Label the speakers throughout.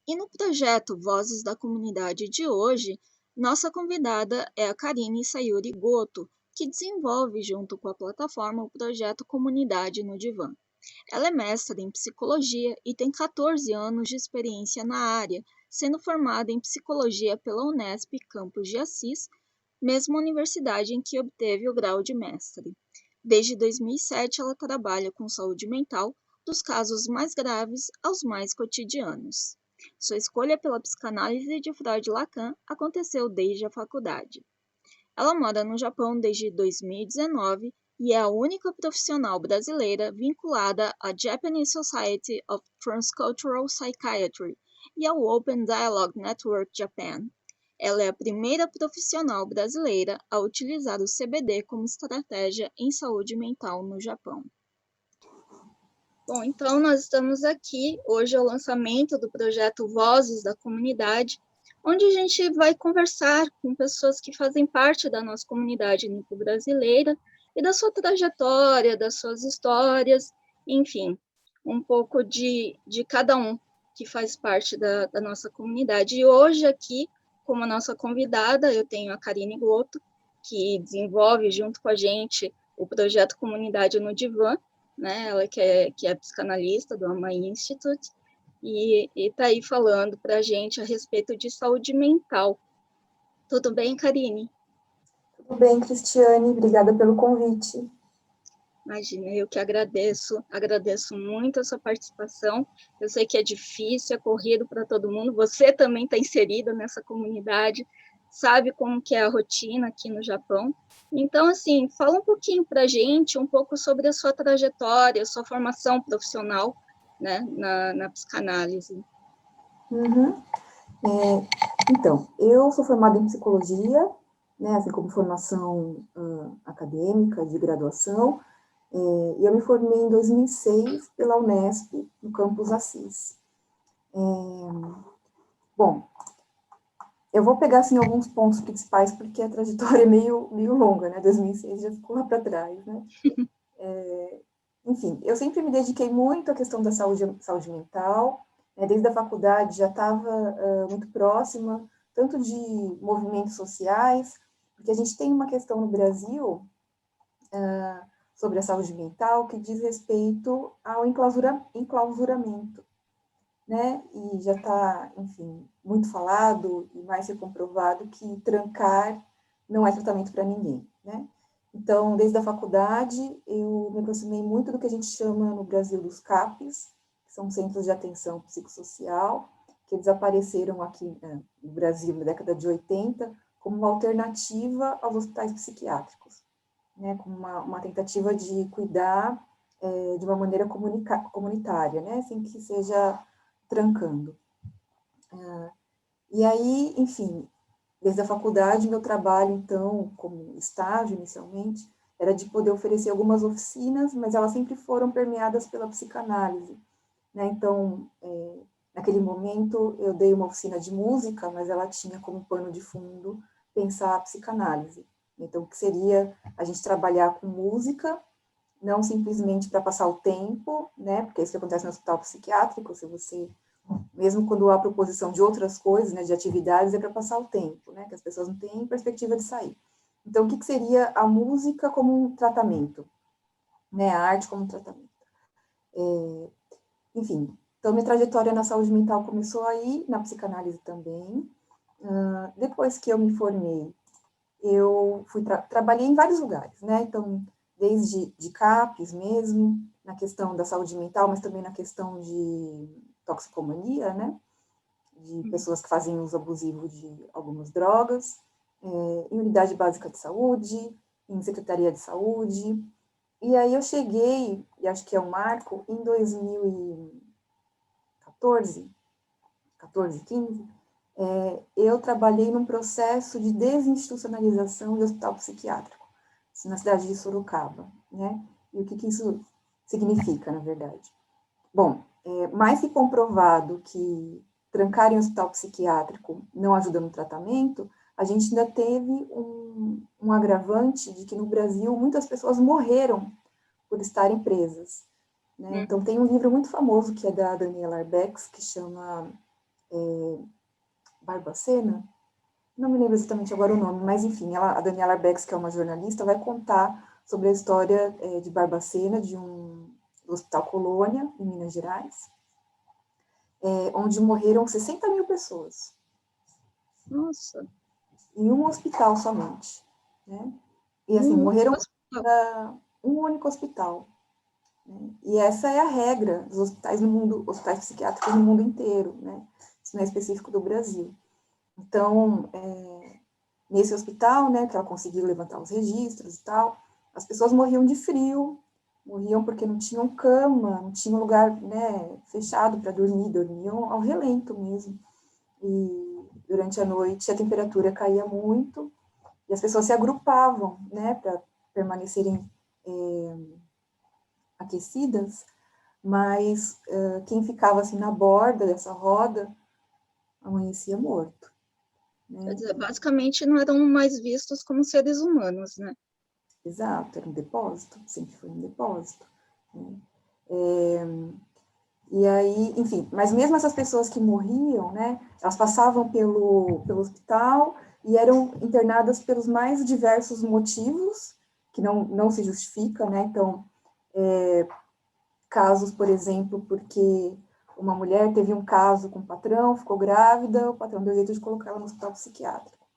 Speaker 1: E no projeto Vozes da Comunidade de hoje, nossa convidada é a Karine Sayuri Goto, que desenvolve junto com a plataforma o projeto Comunidade no Divã. Ela é mestra em psicologia e tem 14 anos de experiência na área, sendo formada em psicologia pela Unesp Campus de Assis, mesma universidade em que obteve o grau de mestre. Desde 2007, ela trabalha com saúde mental, dos casos mais graves aos mais cotidianos. Sua escolha pela psicanálise de Freud Lacan aconteceu desde a faculdade. Ela mora no Japão desde 2019 e é a única profissional brasileira vinculada à Japanese Society of Transcultural Psychiatry e ao Open Dialogue Network Japan. Ela é a primeira profissional brasileira a utilizar o CBD como estratégia em saúde mental no Japão. Bom, então nós estamos aqui, hoje é o lançamento do projeto Vozes da Comunidade, onde a gente vai conversar com pessoas que fazem parte da nossa comunidade nipo-brasileira e da sua trajetória, das suas histórias, enfim, um pouco de cada um que faz parte da nossa comunidade. E hoje aqui, como nossa convidada, eu tenho a Karine Goto, que desenvolve junto com a gente o projeto Comunidade no Divã, né? Ela que é psicanalista do Amai Institute e está aí falando para a gente a respeito de saúde mental. Tudo bem, Karine?
Speaker 2: Tudo bem, Cristiane, obrigada pelo convite.
Speaker 1: Imagina, eu que agradeço muito a sua participação. Eu sei que é difícil, é corrido para todo mundo. Você também está inserida nessa comunidade, sabe como que é a rotina aqui no Japão. Então, assim, fala um pouquinho para a gente, um pouco sobre a sua trajetória, a sua formação profissional, né, na psicanálise.
Speaker 2: Uhum. Então, eu sou formada em psicologia, né, assim como formação acadêmica de graduação, e eu me formei em 2006 pela Unesp, no campus Assis. Bom, eu vou pegar assim, alguns pontos principais, porque a trajetória é meio longa, né? 2006 já ficou lá para trás, né? Enfim, eu sempre me dediquei muito à questão da saúde mental, né? Desde a faculdade já estava muito próxima, tanto de movimentos sociais, porque a gente tem uma questão no Brasil sobre a saúde mental que diz respeito ao enclausuramento, né? E já está, enfim, muito falado e mais que comprovado que trancar não é tratamento para ninguém, né? Então, desde a faculdade, eu me aproximei muito do que a gente chama no Brasil dos CAPs, que são Centros de Atenção Psicossocial, que eles apareceram aqui no Brasil na década de 80 como uma alternativa aos hospitais psiquiátricos, né? Como uma tentativa de cuidar de uma maneira comunitária, né? Sem que seja trancando. E aí, enfim, desde a faculdade, meu trabalho, então, como estágio inicialmente, era de poder oferecer algumas oficinas, mas elas sempre foram permeadas pela psicanálise, né? Então, naquele momento, eu dei uma oficina de música, mas ela tinha como pano de fundo pensar a psicanálise. Então, o que seria a gente trabalhar com música, não simplesmente para passar o tempo, né? Porque é isso que acontece no hospital psiquiátrico, se você mesmo quando há proposição de outras coisas, né, de atividades, é para passar o tempo, né, que as pessoas não têm perspectiva de sair. Então, o que seria a música como um tratamento, né, a arte como um tratamento? Enfim, então minha trajetória na saúde mental começou aí, na psicanálise também. Depois que eu me formei, eu trabalhei em vários lugares, né, então, desde de CAPES mesmo, na questão da saúde mental, mas também na questão de toxicomania, né, de pessoas que fazem uso abusivo de algumas drogas, em unidade básica de saúde, em secretaria de saúde. E aí eu cheguei, e acho que é um marco, em 2014, 15, eu trabalhei num processo de desinstitucionalização de hospital psiquiátrico, na cidade de Sorocaba, né? E o que isso significa, na verdade? Bom, mais que comprovado que trancar em hospital psiquiátrico não ajuda no tratamento, a gente ainda teve um agravante de que no Brasil muitas pessoas morreram por estarem presas, né? Então tem um livro muito famoso que é da Daniela Arbex, que chama Barbacena, não me lembro exatamente agora o nome, mas enfim, a Daniela Arbex, que é uma jornalista, vai contar sobre a história de Barbacena, do Hospital Colônia, em Minas Gerais, onde morreram 60 mil pessoas.
Speaker 1: Nossa.
Speaker 2: Em um hospital somente, né? E assim, morreram um único hospital. Né? E essa é a regra dos hospitais no mundo, hospitais psiquiátricos no mundo inteiro, né? Isso não é específico do Brasil. Então, nesse hospital, né, que ela conseguiu levantar os registros e tal, as pessoas morriam de frio, morriam porque não tinham cama, não tinham lugar, né, fechado para dormir, dormiam ao relento mesmo. E durante a noite a temperatura caía muito e as pessoas se agrupavam, né, para permanecerem aquecidas, mas quem ficava assim na borda dessa roda amanhecia morto. Né?
Speaker 1: Quer dizer, basicamente não eram mais vistos como seres humanos, né?
Speaker 2: Exato, era um depósito, sempre foi um depósito. Né? E aí, enfim, mas mesmo essas pessoas que morriam, né, elas passavam pelo hospital e eram internadas pelos mais diversos motivos, que não se justifica, né, então, casos, por exemplo, porque uma mulher teve um caso com o patrão, ficou grávida, o patrão deu jeito de colocar ela no hospital psiquiátrico.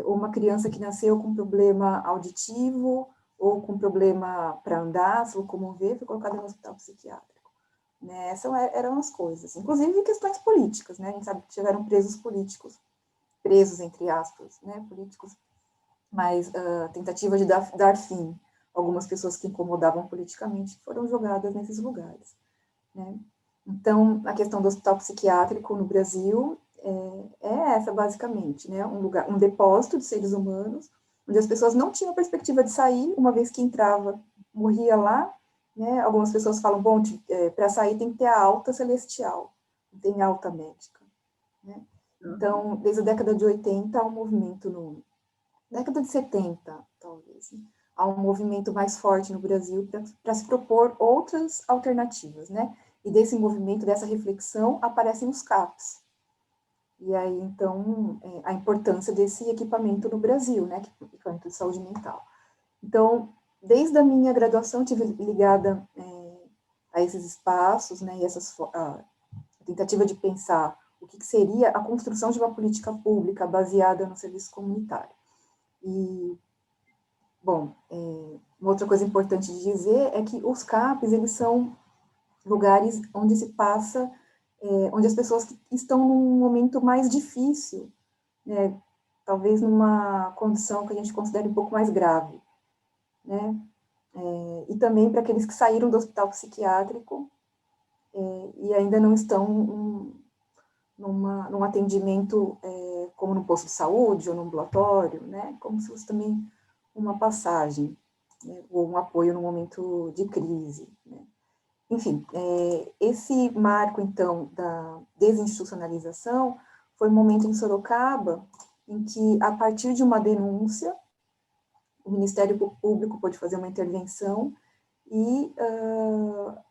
Speaker 2: Ou uma criança que nasceu com problema auditivo, ou com problema para andar, se locomover, foi colocada no hospital psiquiátrico. Né? Essas eram as coisas. Inclusive questões políticas, né? A gente sabe que tiveram presos políticos, presos entre aspas, né? Políticos, mas tentativa de dar fim a algumas pessoas que incomodavam politicamente foram jogadas nesses lugares. Né? Então, a questão do hospital psiquiátrico no Brasil é essa, basicamente, né? Um depósito de seres humanos, onde as pessoas não tinham perspectiva de sair, uma vez que entrava, morria lá, né? Algumas pessoas falam, bom, para sair tem que ter a alta celestial, não tem alta médica. Né? Então, desde a década de 80, há um movimento, década de 70, talvez, né? Há um movimento mais forte no Brasil para se propor outras alternativas, né? E desse movimento, dessa reflexão, aparecem os CAPs. E aí, então, a importância desse equipamento no Brasil, né? Equipamento de saúde mental. Então, desde a minha graduação, tive ligada a esses espaços, né? E a tentativa de pensar o que seria a construção de uma política pública baseada no serviço comunitário. E, bom, uma outra coisa importante de dizer é que os CAPs, eles são lugares onde se passa, onde as pessoas que estão num momento mais difícil, né, talvez numa condição que a gente considere um pouco mais grave, né, e também para aqueles que saíram do hospital psiquiátrico e ainda não estão num atendimento como no posto de saúde ou no ambulatório, né, como se fosse também uma passagem, né, ou um apoio no momento de crise, né. Enfim, esse marco, então, da desinstitucionalização foi um momento em Sorocaba em que, a partir de uma denúncia, o Ministério Público pôde fazer uma intervenção e,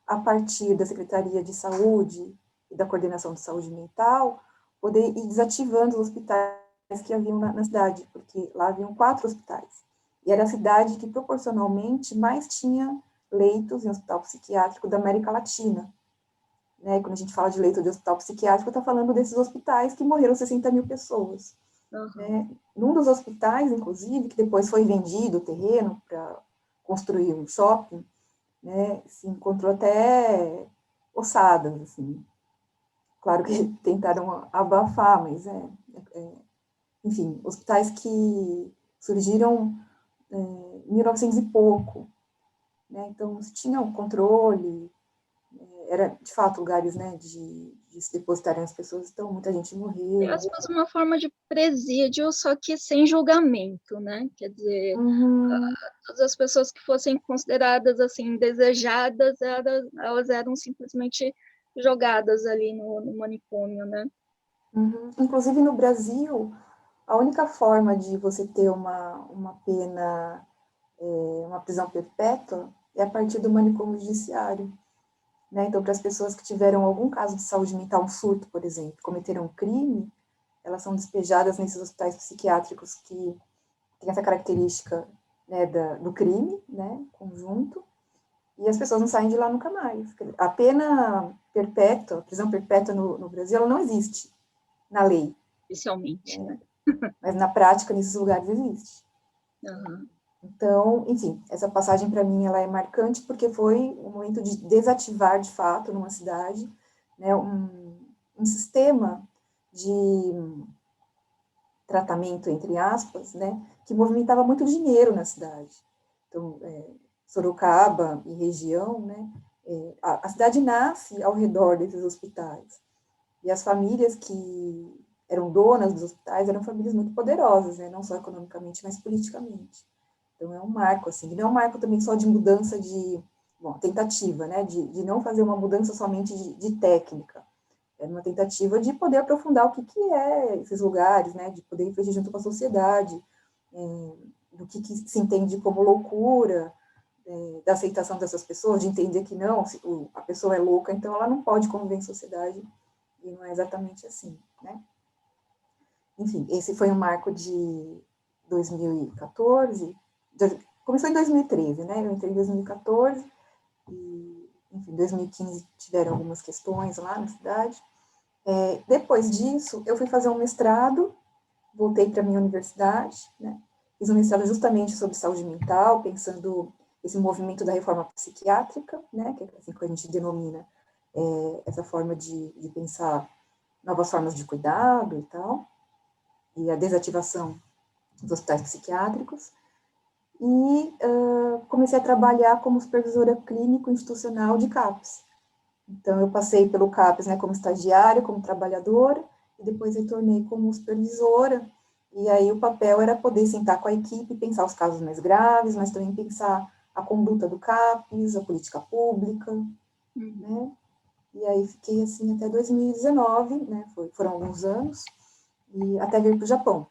Speaker 2: a partir da Secretaria de Saúde e da Coordenação de Saúde Mental, poder ir desativando os hospitais que haviam na cidade, porque lá haviam 4 hospitais. E era a cidade que, proporcionalmente, mais tinha leitos em hospital psiquiátrico da América Latina. Né? Quando a gente fala de leito de hospital psiquiátrico, está falando desses hospitais que morreram 60 mil pessoas.
Speaker 1: Uhum.
Speaker 2: Né? Num dos hospitais, inclusive, que depois foi vendido o terreno para construir um shopping, né, se encontrou até ossadas, assim. Claro que tentaram abafar, mas enfim, hospitais que surgiram em 1900 e pouco, né, então se tinha um controle, era de fato lugares, né, de se depositarem as pessoas, então muita gente morreu.
Speaker 1: É, se fosse uma forma de presídio, só que sem julgamento, né? Quer dizer, todas as pessoas que fossem consideradas assim desejadas, elas eram simplesmente jogadas ali no manicômio, né?
Speaker 2: Inclusive no Brasil, a única forma de você ter uma pena, uma prisão perpétua, é a partir do manicômio judiciário. né? Então, para as pessoas que tiveram algum caso de saúde mental, um surto, por exemplo, cometeram um crime, elas são despejadas nesses hospitais psiquiátricos que têm essa característica, né, do crime, né, conjunto, e as pessoas não saem de lá nunca mais. A pena perpétua, a prisão perpétua no Brasil, ela não existe na lei,
Speaker 1: Oficialmente, né?
Speaker 2: mas na prática, nesses lugares existe.
Speaker 1: Uhum.
Speaker 2: Então, enfim, essa passagem para mim ela é marcante porque foi um momento de desativar de fato numa cidade, né, um sistema de tratamento, entre aspas, né, que movimentava muito dinheiro na cidade. Então, Sorocaba e região, né, a cidade nasce ao redor desses hospitais. E as famílias que eram donas dos hospitais eram famílias muito poderosas, né, não só economicamente, mas politicamente. Então, é um marco, assim, e não é um marco também só de mudança bom, tentativa, né, de não fazer uma mudança somente de técnica, é uma tentativa de poder aprofundar o que é esses lugares, né, de poder refletir junto com a sociedade, do que se entende como loucura, da aceitação dessas pessoas, de entender que não, se a pessoa é louca, então ela não pode conviver em sociedade, e não é exatamente assim, né. Enfim, esse foi um marco de 2014, começou em 2013, né, eu entrei em 2014, e, enfim, em 2015 tiveram algumas questões lá na cidade. Depois disso, eu fui fazer um mestrado, voltei para a minha universidade, né, fiz um mestrado justamente sobre saúde mental, pensando esse movimento da reforma psiquiátrica, né, que é assim que a gente denomina essa forma de pensar novas formas de cuidado e tal, e a desativação dos hospitais psiquiátricos, e comecei a trabalhar como supervisora clínico-institucional de CAPS. Então, eu passei pelo CAPS, né, como estagiária, como trabalhadora, e depois retornei como supervisora, e aí o papel era poder sentar com a equipe, pensar os casos mais graves, mas também pensar a conduta do CAPS, a política pública, né, e aí fiquei assim até 2019, né, foram alguns anos, e até vir para o Japão.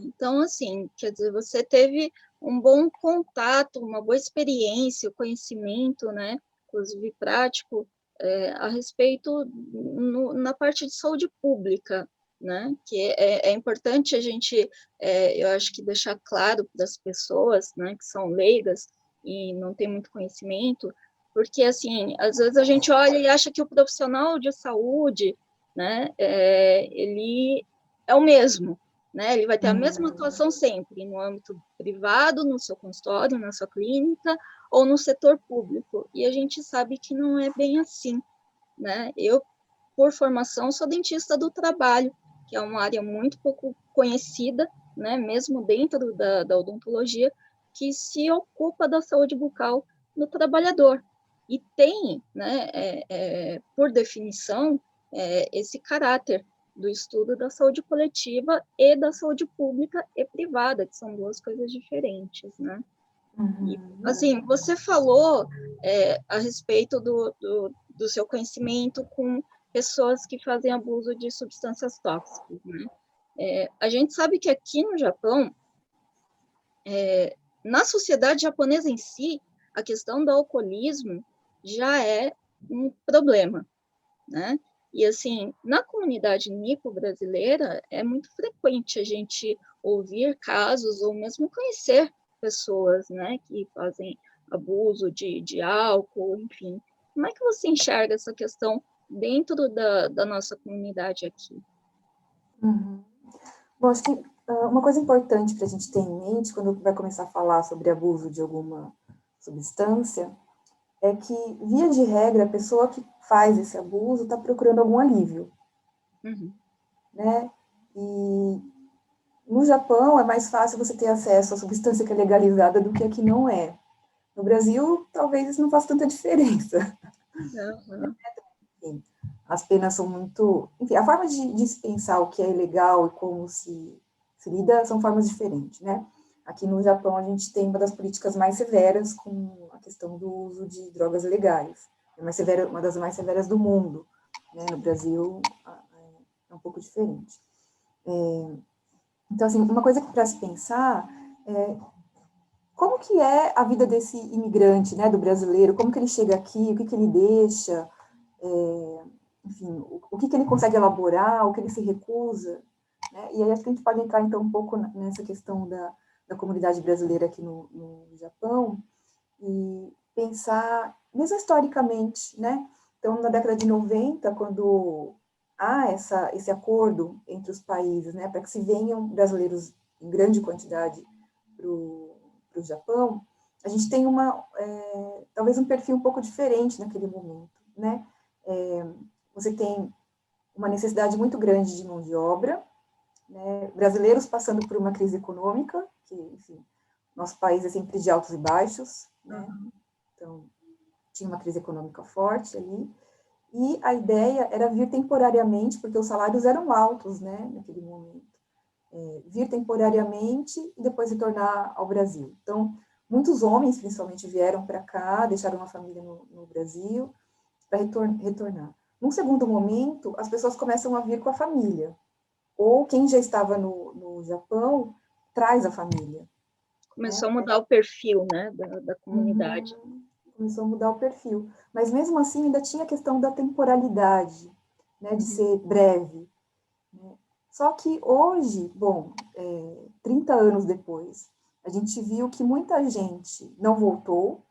Speaker 1: Então, assim, quer dizer, você teve um bom contato, uma boa experiência, conhecimento, né, inclusive prático, a respeito na parte de saúde pública, né, que é importante a gente, eu acho que deixar claro para as pessoas, né, que são leigas e não têm muito conhecimento, porque, assim, às vezes a gente olha e acha que o profissional de saúde, né, ele é o mesmo, né? Ele vai ter a mesma atuação sempre, no âmbito privado, no seu consultório, na sua clínica, ou no setor público. E a gente sabe que não é bem assim, né? Eu, por formação, sou dentista do trabalho, que é uma área muito pouco conhecida, né? Mesmo dentro da odontologia, que se ocupa da saúde bucal do trabalhador. E tem, né, por definição, esse caráter do estudo da saúde coletiva e da saúde pública e privada, que são duas coisas diferentes, né? E, assim, você falou a respeito do seu conhecimento com pessoas que fazem abuso de substâncias tóxicas, né? A gente sabe que aqui no Japão, na sociedade japonesa em si, a questão do alcoolismo já é um problema, né? E, assim, na comunidade nipo-brasileira, é muito frequente a gente ouvir casos ou mesmo conhecer pessoas, né, que fazem abuso de álcool, enfim. Como é que você enxerga essa questão dentro da nossa comunidade aqui?
Speaker 2: Uhum. Bom, acho que uma coisa importante para a gente ter em mente quando vai começar a falar sobre abuso de alguma substância é que, via de regra, a pessoa que faz esse abuso está procurando algum alívio,
Speaker 1: Uhum.
Speaker 2: né? E no Japão é mais fácil você ter acesso à substância que é legalizada do que a que não é. No Brasil, talvez isso não faça tanta diferença.
Speaker 1: Uhum.
Speaker 2: Enfim, as penas são muito... Enfim, a forma de se pensar o que é ilegal e como se lida são formas diferentes, né? Aqui no Japão, a gente tem uma das políticas mais severas com a questão do uso de drogas legais. É mais severa, uma das mais severas do mundo. Né? No Brasil, é um pouco diferente. Então, assim, uma coisa para se pensar é como que é a vida desse imigrante, né, do brasileiro? Como que ele chega aqui? O que que ele deixa? Enfim, o que que ele consegue elaborar? O que ele se recusa? Né? E aí acho que a gente pode entrar, então, um pouco nessa questão da comunidade brasileira aqui no Japão e pensar, mesmo historicamente, né? Então, na década de 90, quando há esse acordo entre os países, né, para que se venham brasileiros em grande quantidade para o Japão, a gente tem talvez um perfil um pouco diferente naquele momento, né? Você tem uma necessidade muito grande de mão de obra, né? Brasileiros passando por uma crise econômica, que, enfim, nosso país é sempre de altos e baixos, né? Então, tinha uma crise econômica forte ali, e a ideia era vir temporariamente, porque os salários eram altos, né, naquele momento. Vir temporariamente e depois retornar ao Brasil. Então, muitos homens, principalmente, vieram para cá, deixaram uma família no Brasil, para retornar. Num segundo momento, as pessoas começam a vir com a família, ou quem já estava no Japão traz a família.
Speaker 1: Começou a mudar o perfil, né, da comunidade.
Speaker 2: Começou a mudar o perfil. Mas mesmo assim ainda tinha a questão da temporalidade, né, de ser breve. Né? Só que hoje, 30 anos depois, a gente viu que muita gente não voltou,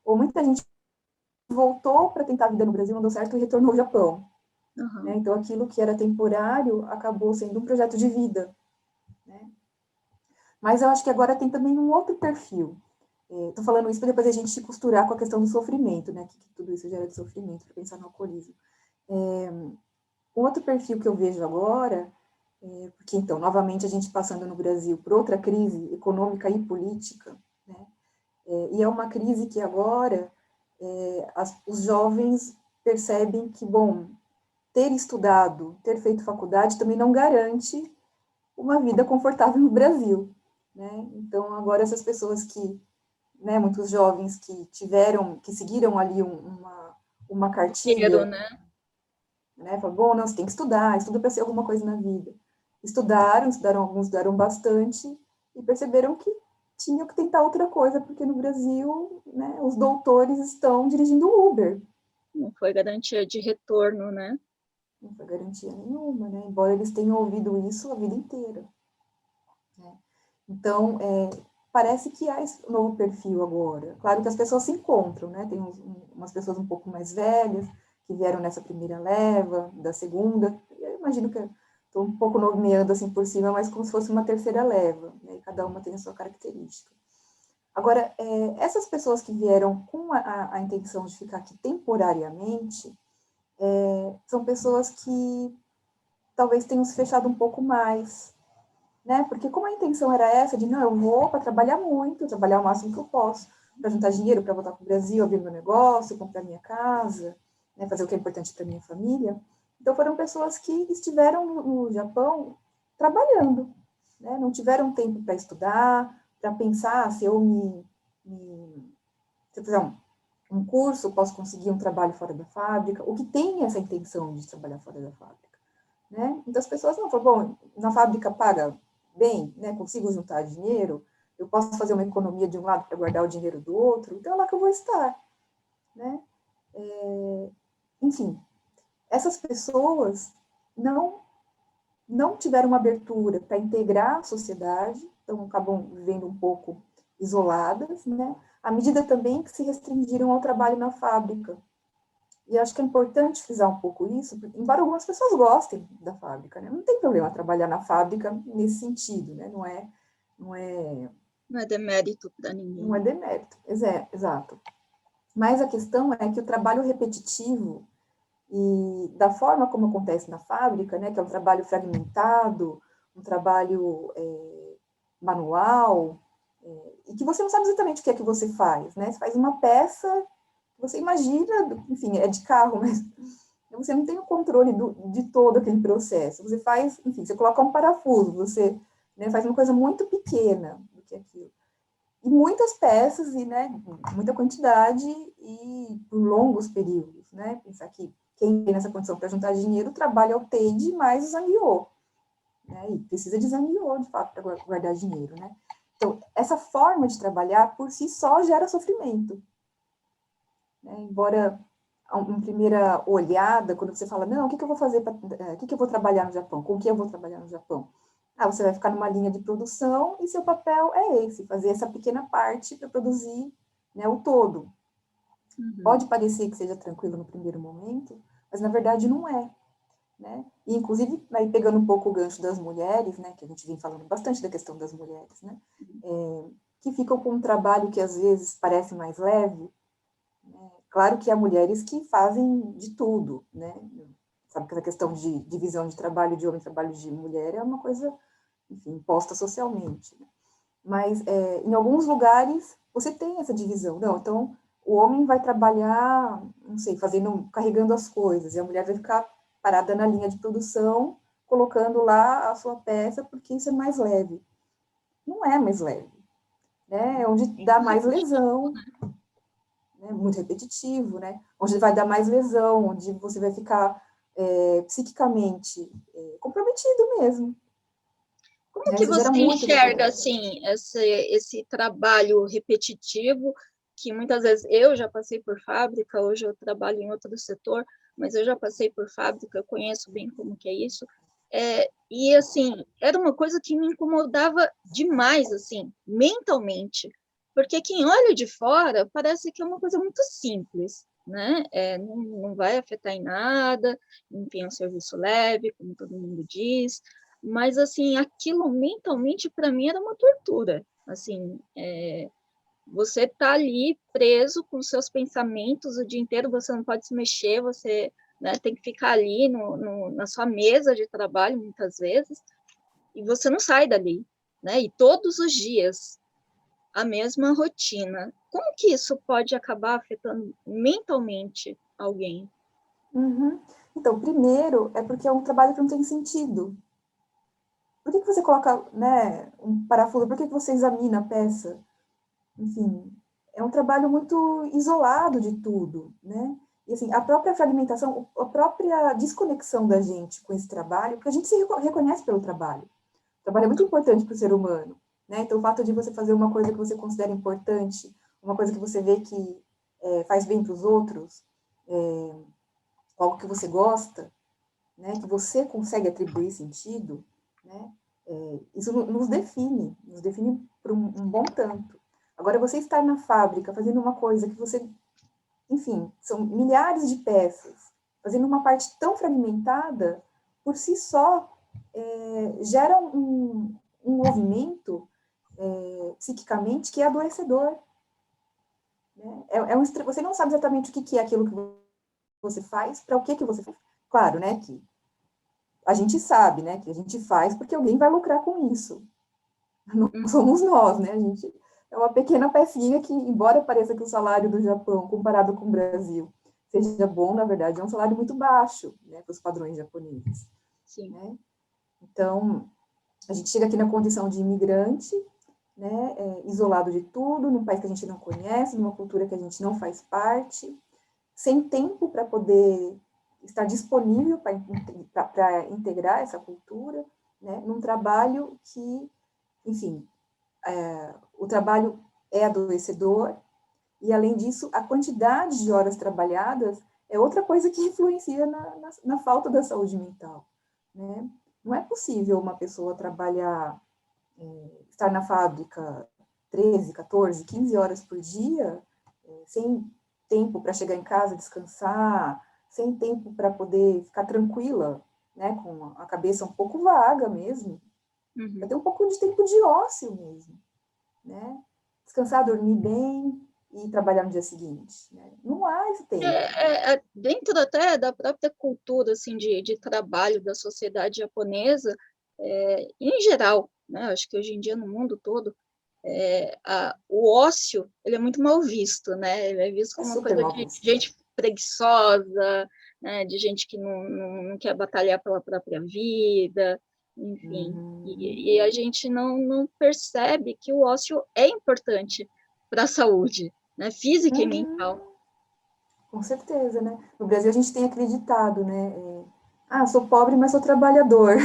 Speaker 2: ou muita gente voltou para tentar a vida no Brasil, não deu certo e retornou ao Japão. Né? Então aquilo que era temporário acabou sendo um projeto de vida. Né? Mas eu acho que agora tem também um outro perfil. Estou falando isso para depois a gente costurar com a questão do sofrimento, né? Que tudo isso gera de sofrimento, para pensar no alcoolismo. Um outro perfil que eu vejo agora, porque então, novamente, a gente passando no Brasil por outra crise econômica e política, né? E é uma crise que agora os jovens percebem que, bom, ter estudado, ter feito faculdade também não garante uma vida confortável no Brasil, né? Então, agora essas pessoas que, né, muitos jovens que seguiram ali uma
Speaker 1: Queiro,
Speaker 2: cartilha,
Speaker 1: né?
Speaker 2: né? Falaram, bom, não, você tem que estudar, estuda para ser alguma coisa na vida. Alguns estudaram bastante e perceberam que tinham que tentar outra coisa, porque no Brasil, né, os doutores estão dirigindo Uber.
Speaker 1: Não foi garantia de retorno, né?
Speaker 2: Não foi garantia nenhuma, né? Embora eles tenham ouvido isso a vida inteira. Né? Então, parece que há esse novo perfil agora. Claro que as pessoas se encontram, né? Tem umas pessoas um pouco mais velhas, que vieram nessa primeira leva, da segunda. Eu imagino que estou um pouco nomeando assim por cima, mas como se fosse uma terceira leva, né? E cada uma tem a sua característica. Agora, essas pessoas que vieram com a intenção de ficar aqui temporariamente, são pessoas que talvez tenham se fechado um pouco mais, né? Porque como a intenção era essa, de não, eu vou para trabalhar muito, trabalhar o máximo que eu posso, para juntar dinheiro, para voltar para o Brasil, abrir meu negócio, comprar minha casa, né? Fazer o que é importante para minha família. Então foram pessoas que estiveram no Japão trabalhando, né? Não tiveram tempo para estudar, para pensar se eu se eu fizer um curso, posso conseguir um trabalho fora da fábrica, o que tem essa intenção de trabalhar fora da fábrica. Né? Então as pessoas não falam, bom, na fábrica paga bem, né? Consigo juntar dinheiro, eu posso fazer uma economia de um lado para guardar o dinheiro do outro, então é lá que eu vou estar. Né? Enfim, essas pessoas não tiveram uma abertura para integrar a sociedade, então acabam vivendo um pouco isoladas, né? À medida também que se restringiram ao trabalho na fábrica. E acho que é importante frisar um pouco isso, porque, embora algumas pessoas gostem da fábrica, né? Não tem problema trabalhar na fábrica nesse sentido, né? Não
Speaker 1: é demérito para ninguém.
Speaker 2: Não é demérito, exato. Mas a questão é que o trabalho repetitivo e da forma como acontece na fábrica, né? Que é um trabalho fragmentado, um trabalho manual, e que você não sabe exatamente o que é que você faz, né? Você faz uma peça, você imagina, enfim, é de carro, mas você não tem o controle de todo aquele processo. Você faz, enfim, você coloca um parafuso, você, né, faz uma coisa muito pequena do que aquilo. E muitas peças, e, né, muita quantidade e por longos períodos, né? Pensar que quem tem essa condição para juntar dinheiro trabalha ao TED mais o zangueô, né? E precisa de zangueô, de fato, para guardar dinheiro, né? Então, essa forma de trabalhar, por si só, gera sofrimento. Né? Embora, em primeira olhada, quando você fala, não, o que, que eu vou fazer, o que, que eu vou trabalhar no Japão? Com o que eu vou trabalhar no Japão? Ah, você vai ficar numa linha de produção e seu papel é esse, fazer essa pequena parte para produzir, né, o todo. Pode parecer que seja tranquilo no primeiro momento, mas na verdade não é. Né? E, inclusive, aí pegando um pouco o gancho das mulheres, né, que a gente vem falando bastante da questão das mulheres, né, que ficam com um trabalho que às vezes parece mais leve. Né? Claro que há mulheres que fazem de tudo, né? Sabe que essa questão de divisão de trabalho de homem e trabalho de mulher é uma coisa, enfim, imposta socialmente. Né? Mas em alguns lugares você tem essa divisão. Não, então o homem vai trabalhar, não sei, carregando as coisas, e a mulher vai ficar parada na linha de produção, colocando lá a sua peça, porque isso é mais leve. Não é mais leve. Né? É onde dá mais lesão, né? Muito repetitivo, né? Onde vai dar mais lesão, onde você vai ficar psiquicamente comprometido mesmo.
Speaker 1: Como
Speaker 2: Né?
Speaker 1: que
Speaker 2: Isso gera
Speaker 1: você
Speaker 2: muita
Speaker 1: enxerga,
Speaker 2: dificuldade.
Speaker 1: assim, esse trabalho repetitivo, que muitas vezes eu já passei por fábrica, hoje eu trabalho em outro setor, mas eu já passei por fábrica, eu conheço bem como que é isso. E, assim, era uma coisa que me incomodava demais, assim, mentalmente, porque quem olha de fora parece que é uma coisa muito simples, né? Não vai afetar em nada, enfim, é um serviço leve, como todo mundo diz, mas assim, aquilo mentalmente para mim era uma tortura. Assim, você tá ali preso com seus pensamentos o dia inteiro, você não pode se mexer, você, né, tem que ficar ali na sua mesa de trabalho muitas vezes e você não sai dali, né? E todos os dias a mesma rotina. Como que isso pode acabar afetando mentalmente alguém?
Speaker 2: Uhum. Então, primeiro, é porque é um trabalho que não tem sentido. Por que você coloca, né, um parafuso? Por que você examina a peça? Enfim, é um trabalho muito isolado de tudo, né? E assim, a própria fragmentação, a própria desconexão da gente com esse trabalho, porque a gente se reconhece pelo trabalho. O trabalho é muito importante para o ser humano, né? Então, o fato de você fazer uma coisa que você considera importante, uma coisa que você vê que faz bem para os outros, algo que você gosta, né? Que você consegue atribuir sentido, né? Isso nos define por um bom tanto. Agora, você estar na fábrica fazendo uma coisa que você, enfim, são milhares de peças, fazendo uma parte tão fragmentada, por si só, gera um movimento psiquicamente que é adoecedor. Né? Você não sabe exatamente o que é aquilo que você faz, para o que você faz. Claro, né, que a gente sabe, né, que a gente faz porque alguém vai lucrar com isso. Não somos nós, né? A gente é uma pequena pecinha que, embora pareça que o salário do Japão, comparado com o Brasil, seja bom, na verdade, é um salário muito baixo, né, para os padrões japoneses.
Speaker 1: Sim.
Speaker 2: Né? Então, a gente chega aqui na condição de imigrante, né, isolado de tudo, num país que a gente não conhece, numa cultura que a gente não faz parte, sem tempo para poder estar disponível para integrar essa cultura, né, num trabalho que, enfim, o trabalho é adoecedor, e, além disso, a quantidade de horas trabalhadas é outra coisa que influencia na falta da saúde mental. Né? Não é possível uma pessoa trabalhar, estar na fábrica 13, 14, 15 horas por dia, sem tempo para chegar em casa, descansar, sem tempo para poder ficar tranquila, né, com a cabeça um pouco vaga mesmo, para ter um pouco de tempo de ócio mesmo. Né? Descansar, dormir bem e trabalhar no dia seguinte. Né? Não há esse tempo.
Speaker 1: Dentro até da própria cultura assim, de trabalho da sociedade japonesa, em geral, né? Acho que hoje em dia no mundo todo, o ócio ele é muito mal visto, né? Ele é visto
Speaker 2: É
Speaker 1: como uma
Speaker 2: super
Speaker 1: coisa
Speaker 2: mal
Speaker 1: de
Speaker 2: visto.
Speaker 1: gente preguiçosa, né? De gente que não quer batalhar pela própria vida, enfim. E a gente não percebe que o ócio é importante para a saúde, né? Física e mental.
Speaker 2: Com certeza, né? No Brasil a gente tem aquele ditado, né? Sou pobre, mas sou trabalhador.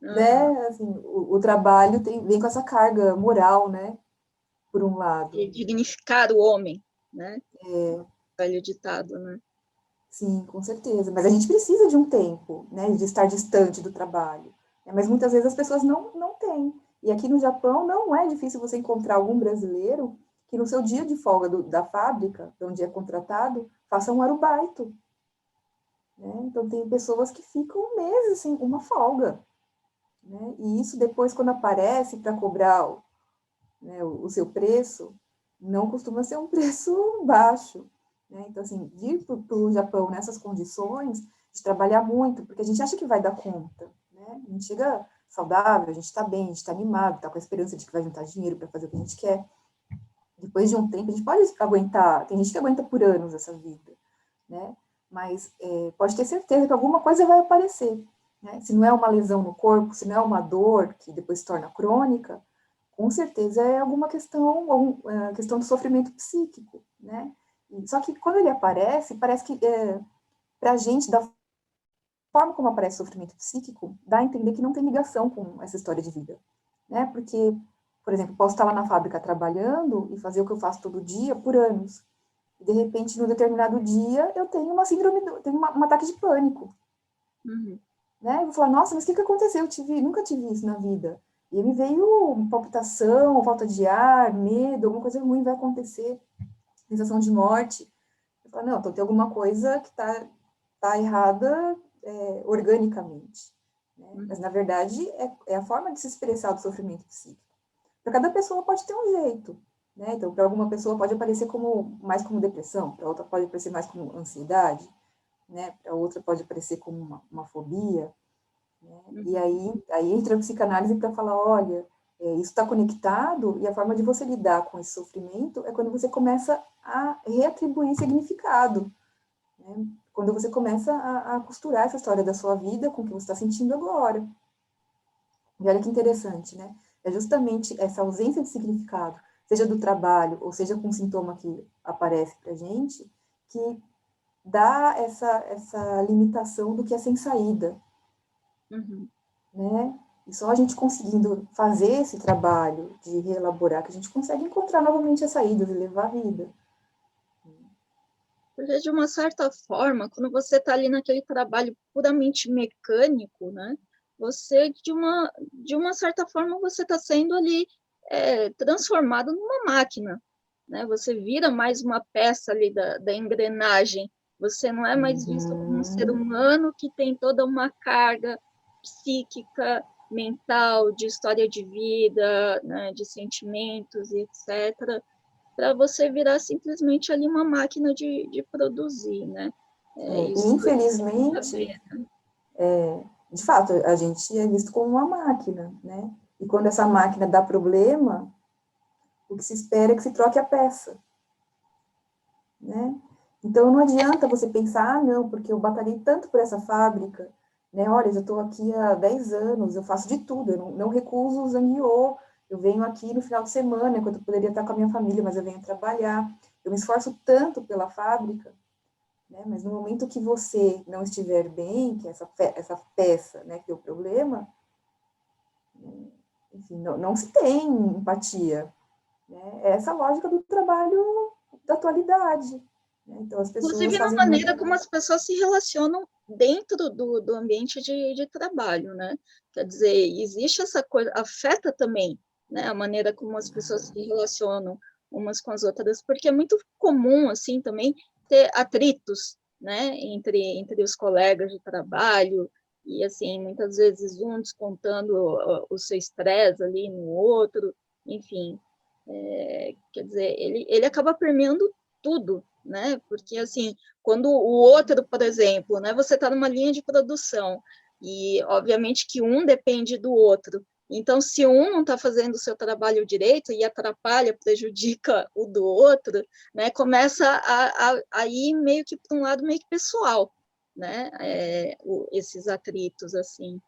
Speaker 1: Aham.
Speaker 2: né? Assim, o trabalho vem com essa carga moral, né? Por um lado.
Speaker 1: De dignificar o homem, né? Velho ditado, né?
Speaker 2: Sim, com certeza. Mas a gente precisa de um tempo, né? De estar distante do trabalho. Né? Mas muitas vezes as pessoas não têm. E aqui no Japão não é difícil você encontrar algum brasileiro que no seu dia de folga da fábrica, onde é contratado, faça um arubaito. Né? Então tem pessoas que ficam meses sem uma folga. Né? E isso depois, quando aparece para cobrar, né, o seu preço, não costuma ser um preço baixo. Né? Então, assim, ir para o Japão nessas condições, de trabalhar muito, porque a gente acha que vai dar conta. Né? A gente chega saudável, a gente está bem, a gente está animado, está com a esperança de que vai juntar dinheiro para fazer o que a gente quer. Depois de um tempo, a gente pode aguentar, tem gente que aguenta por anos essa vida, né? Mas pode ter certeza que alguma coisa vai aparecer. Né? Se não é uma lesão no corpo, se não é uma dor que depois se torna crônica, com certeza é alguma questão, questão do sofrimento psíquico, né? Só que quando ele aparece, parece que para a gente, da forma como aparece o sofrimento psíquico, dá a entender que não tem ligação com essa história de vida, né? Porque, por exemplo, posso estar lá na fábrica trabalhando e fazer o que eu faço todo dia por anos. E de repente, num determinado dia, eu tenho uma síndrome, tenho um ataque de pânico.
Speaker 1: Uhum.
Speaker 2: Né? Eu vou falar, nossa, mas o que aconteceu? Nunca tive isso na vida. E me veio palpitação, falta de ar, medo, alguma coisa ruim vai acontecer, sensação de morte. Eu falo, não, então tem alguma coisa que tá errada organicamente. Né? Mas,
Speaker 1: Uhum.
Speaker 2: na verdade, é a forma de se expressar do sofrimento psíquico. Para cada pessoa pode ter um jeito. Né? Então, para alguma pessoa pode aparecer mais como depressão, para outra pode aparecer mais como ansiedade, né? Para outra pode aparecer como uma fobia. Né? E
Speaker 1: Uhum.
Speaker 2: aí entra a psicanálise para falar, olha, isso está conectado e a forma de você lidar com esse sofrimento é quando você começa a reatribuir significado. Né? Quando você começa a costurar essa história da sua vida com o que você está sentindo agora. E olha que interessante, né? É justamente essa ausência de significado, seja do trabalho ou seja com um sintoma que aparece para gente, que dá essa limitação do que é sem saída,
Speaker 1: Uhum.
Speaker 2: né? E só a gente conseguindo fazer esse trabalho de reelaborar que a gente consegue encontrar novamente as saídas e levar a vida.
Speaker 1: Porque, de uma certa forma, quando você está ali naquele trabalho puramente mecânico, né, você, de uma certa forma, você está sendo ali transformado numa máquina, né? Você vira mais uma peça ali da engrenagem. Você não é mais visto como um ser
Speaker 2: Uhum.
Speaker 1: humano que tem toda uma carga psíquica, mental, de história de vida, né, de sentimentos e etc., para você virar simplesmente ali uma máquina de produzir, né?
Speaker 2: E
Speaker 1: Isso tem a
Speaker 2: infelizmente,
Speaker 1: ver.
Speaker 2: de fato, a gente é visto como uma máquina, né? E quando essa máquina dá problema, o que se espera é que se troque a peça, né? Então não adianta você pensar, não, porque eu batalhei tanto por essa fábrica, né? Olha, eu estou aqui há 10 anos, eu faço de tudo, eu não recuso o zangueô, eu venho aqui no final de semana, enquanto eu poderia estar com a minha família, mas eu venho trabalhar, eu me esforço tanto pela fábrica, né? Mas no momento que você não estiver bem, que essa peça, né, que deu problema, enfim, não se tem empatia, né? É essa lógica do trabalho da atualidade, né? Então as pessoas
Speaker 1: Inclusive na
Speaker 2: fazem muito.
Speaker 1: maneira como as pessoas se relacionam dentro do ambiente de trabalho, né? Quer dizer, existe essa coisa, afeta também, né, a maneira como as pessoas se relacionam umas com as outras, porque é muito comum, assim, também ter atritos, né, entre os colegas de trabalho, e, assim, muitas vezes um descontando o seu estresse ali no outro, enfim, quer dizer, ele acaba permeando tudo, né? Porque assim, quando o outro, por exemplo, né, você está numa linha de produção e obviamente que um depende do outro. Então, se um não está fazendo o seu trabalho direito e atrapalha, prejudica o do outro, né, começa a ir meio que para um lado meio que pessoal, né, esses atritos assim.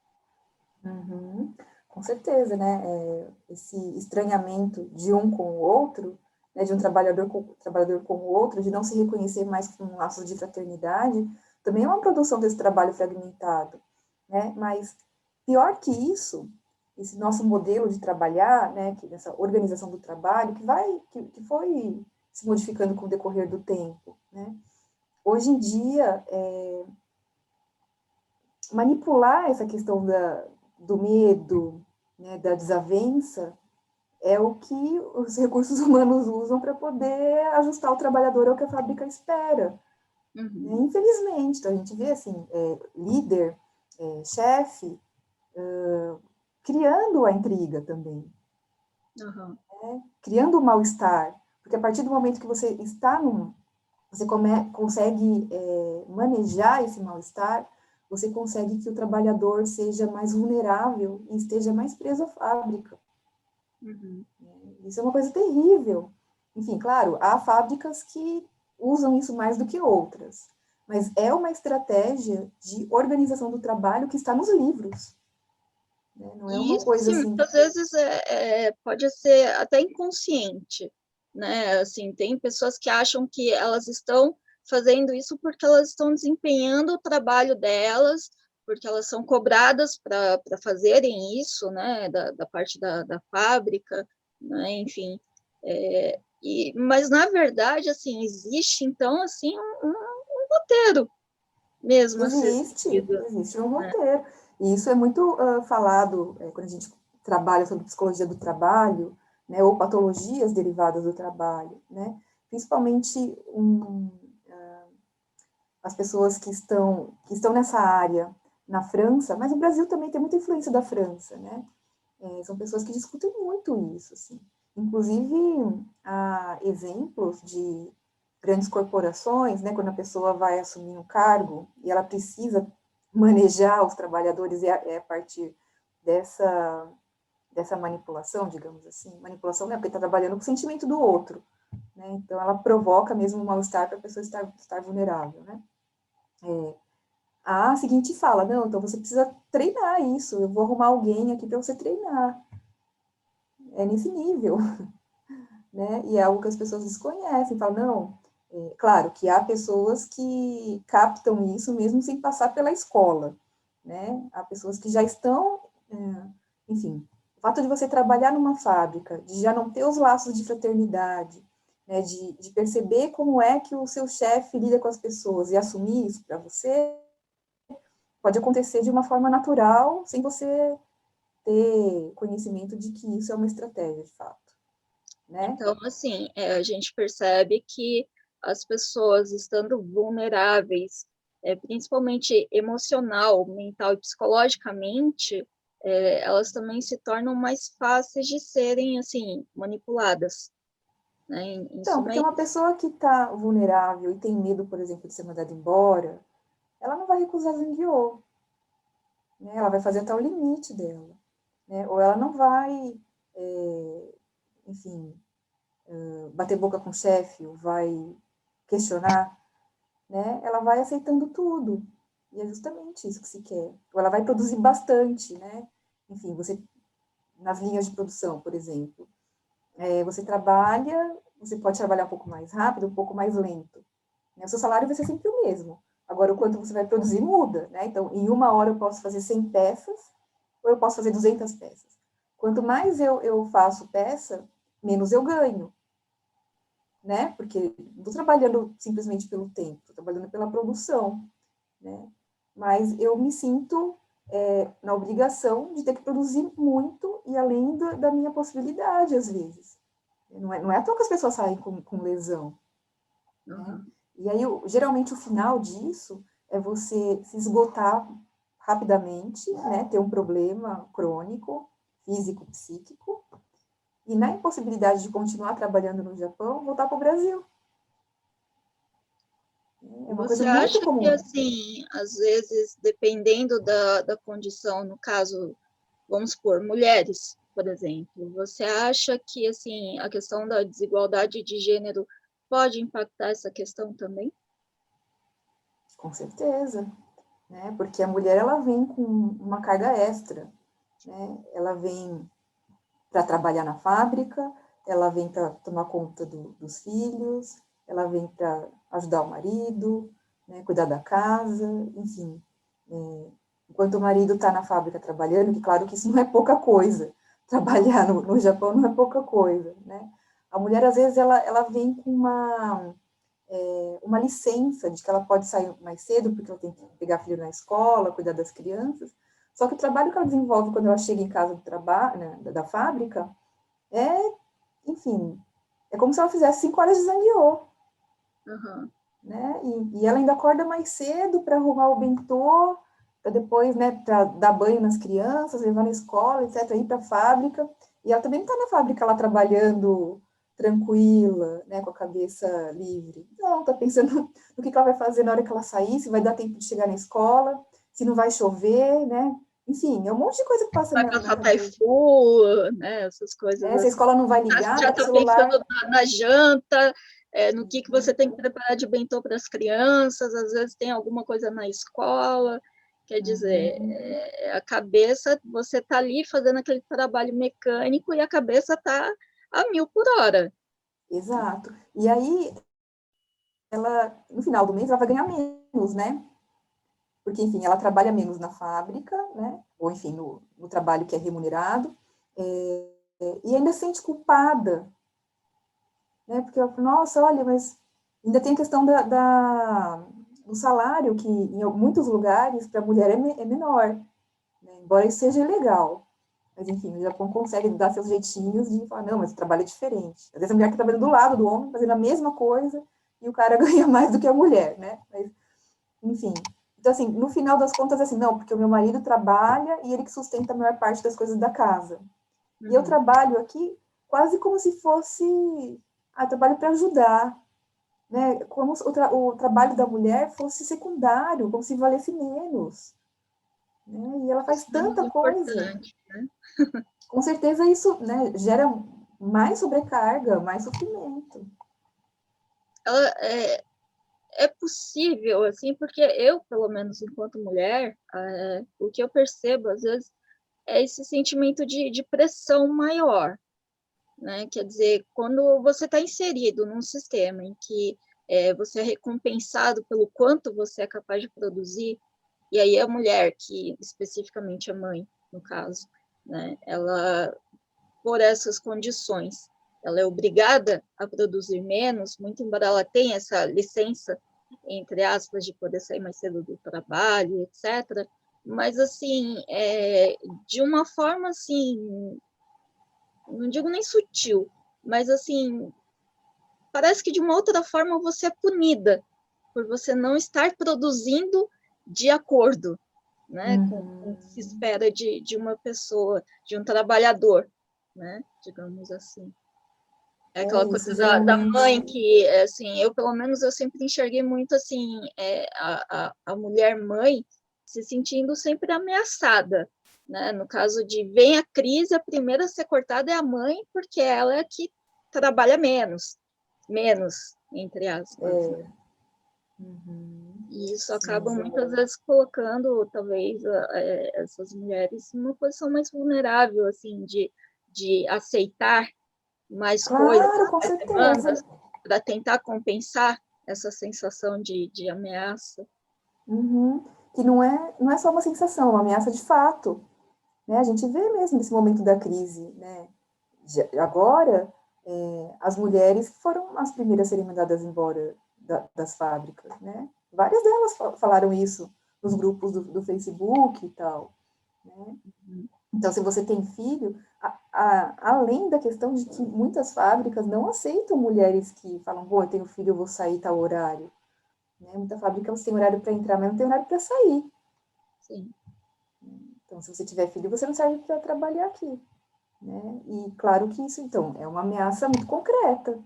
Speaker 2: Uhum, com certeza, né? Esse estranhamento de um com o outro, né, de um trabalhador com o outro, de não se reconhecer mais com laços de fraternidade, também é uma produção desse trabalho fragmentado, né? Mas Pior que isso, esse nosso modelo de trabalhar, né, que essa organização do trabalho, que foi se modificando com o decorrer do tempo, né? Hoje em dia, manipular essa questão do medo, né, da desavença, é o que os recursos humanos usam para poder ajustar o trabalhador ao que a fábrica espera. Né?
Speaker 1: Uhum.
Speaker 2: Infelizmente, então a gente vê assim, líder, chefe, criando a intriga também,
Speaker 1: Uhum.
Speaker 2: né? Criando o mal-estar, porque a partir do momento que você está você consegue manejar esse mal-estar, você consegue que o trabalhador seja mais vulnerável e esteja mais preso à fábrica.
Speaker 1: Uhum.
Speaker 2: Isso é uma coisa terrível. Enfim, claro, há fábricas que usam isso mais do que outras, mas é uma estratégia de organização do trabalho que está nos livros. Né? Não é
Speaker 1: E
Speaker 2: uma
Speaker 1: isso,
Speaker 2: coisa
Speaker 1: assim,
Speaker 2: assim.
Speaker 1: muitas vezes pode ser até inconsciente, né? Assim, tem pessoas que acham que elas estão fazendo isso porque elas estão desempenhando o trabalho delas, porque elas são cobradas para fazerem isso, né? Da parte da fábrica, né? Enfim. Mas, na verdade, assim, existe, então, assim, um roteiro mesmo a ser seguido,
Speaker 2: Existe um
Speaker 1: né?
Speaker 2: roteiro. E isso é muito falado quando a gente trabalha sobre psicologia do trabalho, né, ou patologias derivadas do trabalho, né? Principalmente as pessoas que estão nessa área na França, mas o Brasil também tem muita influência da França, né? São pessoas que discutem muito isso, assim. Inclusive, há exemplos de grandes corporações, né, quando a pessoa vai assumir um cargo e ela precisa manejar os trabalhadores, e é a partir dessa manipulação, digamos assim. Manipulação, né, porque está trabalhando com o sentimento do outro, né? Então, ela provoca mesmo um mal-estar para a pessoa estar vulnerável, né? A seguinte fala, não, então você precisa treinar isso, eu vou arrumar alguém aqui para você treinar. É nesse nível, né? E é algo que as pessoas desconhecem, falam, não, claro que há pessoas que captam isso mesmo sem passar pela escola, né? Há pessoas que já estão, enfim, o fato de você trabalhar numa fábrica, de já não ter os laços de fraternidade, né? De perceber como é que o seu chefe lida com as pessoas e assumir isso para você, pode acontecer de uma forma natural, sem você ter conhecimento de que isso é uma estratégia, de fato, né?
Speaker 1: Então, assim, a gente percebe que as pessoas estando vulneráveis, principalmente emocional, mental e psicologicamente, elas também se tornam mais fáceis de serem, assim, manipuladas, né, em
Speaker 2: Então,
Speaker 1: suma
Speaker 2: porque
Speaker 1: é
Speaker 2: uma
Speaker 1: isso.
Speaker 2: pessoa que está vulnerável e tem medo, por exemplo, de ser mandada embora, ela não vai recusar Zangueô, né? Ela vai fazer até o limite dela, né? Ou ela não vai, enfim, bater boca com o chefe, ou vai questionar, né? Ela vai aceitando tudo. E é justamente isso que se quer. Ou ela vai produzir bastante, né? Enfim, você, nas linhas de produção, por exemplo, você pode trabalhar um pouco mais rápido, um pouco mais lento. Né? O seu salário vai ser sempre o mesmo. Agora, o quanto você vai produzir muda. Né? Então, em uma hora eu posso fazer 100 peças, ou eu posso fazer 200 peças. Quanto mais eu faço peça, menos eu ganho. Né? Porque não estou trabalhando simplesmente pelo tempo, estou trabalhando pela produção. Né? Mas eu me sinto na obrigação de ter que produzir muito e além da minha possibilidade, às vezes. Não é à toa que as pessoas saem com lesão. Né?
Speaker 1: Uhum.
Speaker 2: E aí, geralmente, o final disso é você se esgotar rapidamente, né? Ter um problema crônico, físico, psíquico, e na impossibilidade de continuar trabalhando no Japão, voltar para o Brasil. É uma
Speaker 1: Você
Speaker 2: coisa muito
Speaker 1: acha que,
Speaker 2: comum.
Speaker 1: assim, às vezes, dependendo da condição, no caso, vamos supor, mulheres, por exemplo, você acha que, assim, a questão da desigualdade de gênero pode impactar essa questão também?
Speaker 2: Com certeza. Né? Porque a mulher, ela vem com uma carga extra. Né? Ela vem para trabalhar na fábrica, ela vem para tomar conta dos filhos, ela vem para ajudar o marido, né, cuidar da casa, enfim. enquanto o marido está na fábrica trabalhando, que claro que isso não é pouca coisa, trabalhar no Japão não é pouca coisa, né? A mulher, às vezes, ela vem com uma licença de que ela pode sair mais cedo, porque ela tem que pegar filho na escola, cuidar das crianças, só que o trabalho que ela desenvolve quando ela chega em casa do trabalho, né, da fábrica, é, enfim, é como se ela fizesse 5 horas de zangueô,
Speaker 1: Uhum.
Speaker 2: né? E ela ainda acorda mais cedo para arrumar o bentô, para depois, né, para dar banho nas crianças, levar na escola, etc., ir para a fábrica. E ela também não está na fábrica lá trabalhando tranquila, né, com a cabeça livre. Não, está pensando no que ela vai fazer na hora que ela sair, se vai dar tempo de chegar na escola, se não vai chover, né? Enfim, é um monte de coisa que passa
Speaker 1: Vai
Speaker 2: na
Speaker 1: passar
Speaker 2: cabeça.
Speaker 1: Taifu, né? Essas coisas
Speaker 2: Se a
Speaker 1: assim.
Speaker 2: escola não vai ligar,
Speaker 1: Já
Speaker 2: tá com o
Speaker 1: está
Speaker 2: celular.
Speaker 1: pensando na janta, no que você tem que preparar de bentô para as crianças, às vezes tem alguma coisa na escola, quer dizer, a cabeça, você está ali fazendo aquele trabalho mecânico e a cabeça está a 1.000 por hora.
Speaker 2: Exato. E aí, ela, no final do mês, ela vai ganhar menos, né? Porque, enfim, ela trabalha menos na fábrica, né? Ou, enfim, no trabalho que é remunerado, e ainda se sente culpada, né? Porque ela fala, nossa, olha, mas ainda tem a questão do salário, que em muitos lugares, para a mulher é menor, né? Embora isso seja ilegal. Mas, enfim, o Japão consegue dar seus jeitinhos de falar, não, mas o trabalho é diferente. Às vezes a mulher está trabalhando do lado do homem, fazendo a mesma coisa, e o cara ganha mais do que a mulher, né? Mas, enfim. Então, assim, no final das contas, assim, não, porque o meu marido trabalha e ele que sustenta a maior parte das coisas da casa. E eu
Speaker 1: Uhum.
Speaker 2: trabalho aqui quase como se fosse, trabalho para ajudar, né? Como se o trabalho da mulher fosse secundário, como se valesse menos, né? E ela faz
Speaker 1: Isso é menos
Speaker 2: tanta coisa.
Speaker 1: importante, né?
Speaker 2: Com certeza isso, né, gera mais sobrecarga, mais sofrimento.
Speaker 1: Ela, é possível, assim, porque eu, pelo menos enquanto mulher, o que eu percebo, às vezes, é esse sentimento de pressão maior, né? Quer dizer, quando você está inserido num sistema em que você é recompensado pelo quanto você é capaz de produzir, e aí a mulher, que especificamente a mãe, no caso, né? Ela, por essas condições, ela é obrigada a produzir menos, muito embora ela tenha essa licença, entre aspas, de poder sair mais cedo do trabalho, etc. Mas, assim, de uma forma, assim, não digo nem sutil, mas, assim, parece que de uma outra forma você é punida por você não estar produzindo de acordo, né, com o que se espera de uma pessoa, de um trabalhador, né, digamos assim. É aquela
Speaker 2: Isso,
Speaker 1: coisa da
Speaker 2: geralmente.
Speaker 1: mãe que, assim, eu pelo menos eu sempre enxerguei muito, assim, a mulher mãe se sentindo sempre ameaçada, né? No caso de vem a crise, a primeira a ser cortada é a mãe, porque ela é que trabalha menos, entre aspas, né? E isso
Speaker 2: Sim,
Speaker 1: acaba muitas
Speaker 2: exato.
Speaker 1: vezes colocando, talvez, essas mulheres numa posição mais vulnerável, assim, de aceitar mais coisas,
Speaker 2: Claro, com
Speaker 1: mais
Speaker 2: certeza.
Speaker 1: demandas, para tentar compensar essa sensação de ameaça.
Speaker 2: Uhum. Que não é só uma sensação, é uma ameaça de fato. Né? A gente vê mesmo nesse momento da crise. Né? Agora, as mulheres foram as primeiras a serem mandadas embora das fábricas. Né? Várias delas falaram isso nos grupos do Facebook e tal. Né? Então, se você tem filho, além da questão de que muitas fábricas não aceitam mulheres que falam, bom, eu tenho filho, eu vou sair tal horário. Né? Muita fábrica você tem horário para entrar, mas não tem horário para sair.
Speaker 1: Sim.
Speaker 2: Então, se você tiver filho, você não serve para trabalhar aqui. Né? E claro que isso, então, é uma ameaça muito concreta.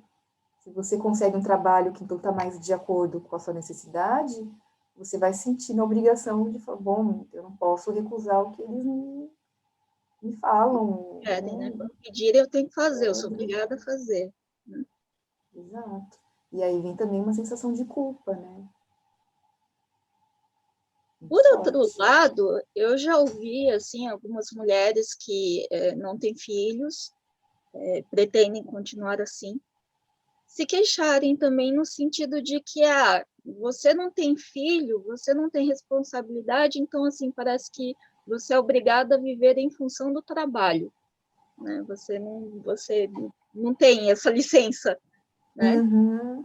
Speaker 2: Se você consegue um trabalho que então está mais de acordo com a sua necessidade, você vai sentir na obrigação de falar, bom, eu não posso recusar o que eles me falam,
Speaker 1: Pedem, né?
Speaker 2: né?
Speaker 1: Quando pedirem, eu tenho que fazer, eu sou obrigada a fazer. Né?
Speaker 2: Exato. E aí vem também uma sensação de culpa, né? Muito
Speaker 1: Por outro
Speaker 2: forte.
Speaker 1: lado, eu já ouvi assim algumas mulheres que não têm filhos, pretendem continuar assim, se queixarem também no sentido de que você não tem filho, você não tem responsabilidade, então assim parece que você é obrigado a viver em função do trabalho, né? Você não tem essa licença, né?
Speaker 2: Uhum.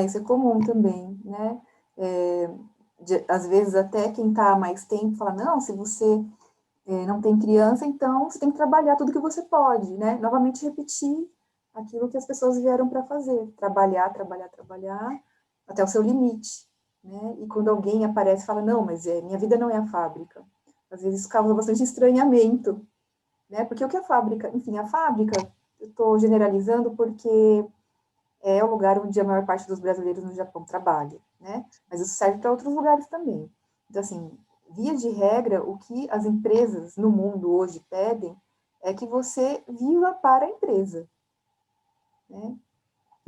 Speaker 2: Isso é comum também, né? É, às vezes até quem está há mais tempo fala, não, se você não tem criança, então você tem que trabalhar tudo que você pode, né? Novamente repetir aquilo que as pessoas vieram para fazer, trabalhar, trabalhar, trabalhar, até o seu limite, né? E quando alguém aparece e fala, não, mas minha vida não é a fábrica, às vezes isso causa bastante estranhamento, né? Porque o que a fábrica, enfim, a fábrica, eu estou generalizando porque é o lugar onde a maior parte dos brasileiros no Japão trabalha, né? Mas isso serve para outros lugares também. Então, assim, via de regra, o que as empresas no mundo hoje pedem é que você viva para a empresa, né?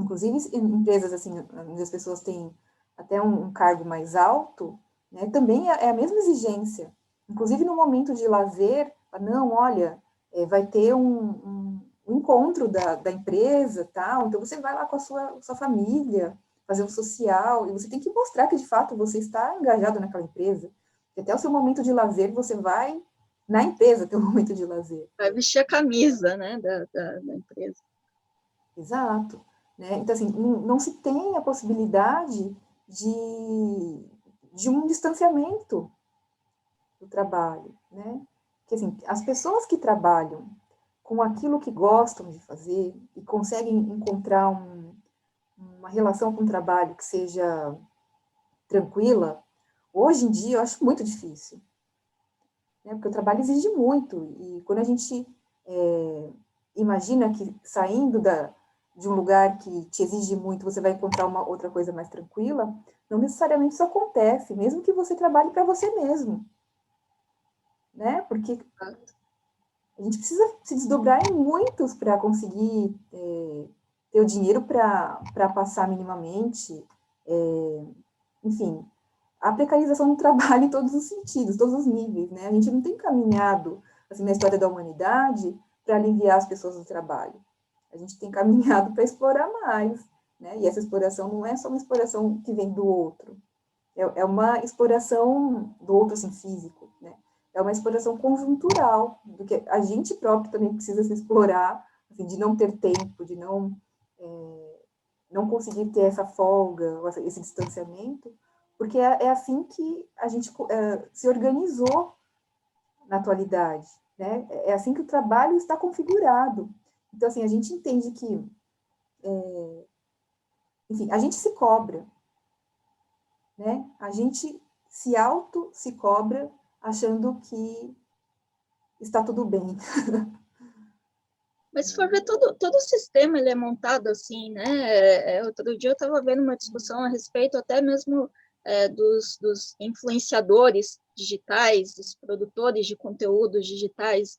Speaker 2: Inclusive, empresas assim, onde as pessoas têm até um cargo mais alto, né, também é a mesma exigência. Inclusive, no momento de lazer, não, olha, vai ter um encontro da empresa, tal, então você vai lá com a sua família, fazer um social, e você tem que mostrar que, de fato, você está engajado naquela empresa. E até o seu momento de lazer, você vai na empresa ter um momento de lazer.
Speaker 1: Vai vestir a camisa, né, da empresa.
Speaker 2: Exato. Né? Então, assim, não se tem a possibilidade de um distanciamento do trabalho, né? Porque, assim, as pessoas que trabalham com aquilo que gostam de fazer e conseguem encontrar uma relação com o trabalho que seja tranquila, hoje em dia eu acho muito difícil, né? Porque o trabalho exige muito, e quando a gente imagina que saindo de um lugar que te exige muito, você vai encontrar uma outra coisa mais tranquila, não necessariamente isso acontece, mesmo que você trabalhe para você mesmo, né? Porque a gente precisa se desdobrar em muitos para conseguir ter o dinheiro para passar minimamente, enfim, a precarização do trabalho em todos os sentidos, todos os níveis, né? A gente não tem caminhado, assim, na história da humanidade para aliviar as pessoas do trabalho. A gente tem caminhado para explorar mais, né? E essa exploração não é só uma exploração que vem do outro, é uma exploração do outro, assim, físico, né? É uma exploração conjuntural, do que a gente próprio também precisa se explorar, assim, de não ter tempo, de não conseguir ter essa folga, esse distanciamento, porque é assim que a gente se organizou na atualidade, né? É assim que o trabalho está configurado. Então, assim, a gente entende que, enfim, a gente se cobra, né? A gente se cobra achando que está tudo bem.
Speaker 1: Mas se for ver, todo o sistema ele é montado assim, né? Outro dia eu estava vendo uma discussão a respeito até mesmo dos influenciadores digitais, dos produtores de conteúdos digitais,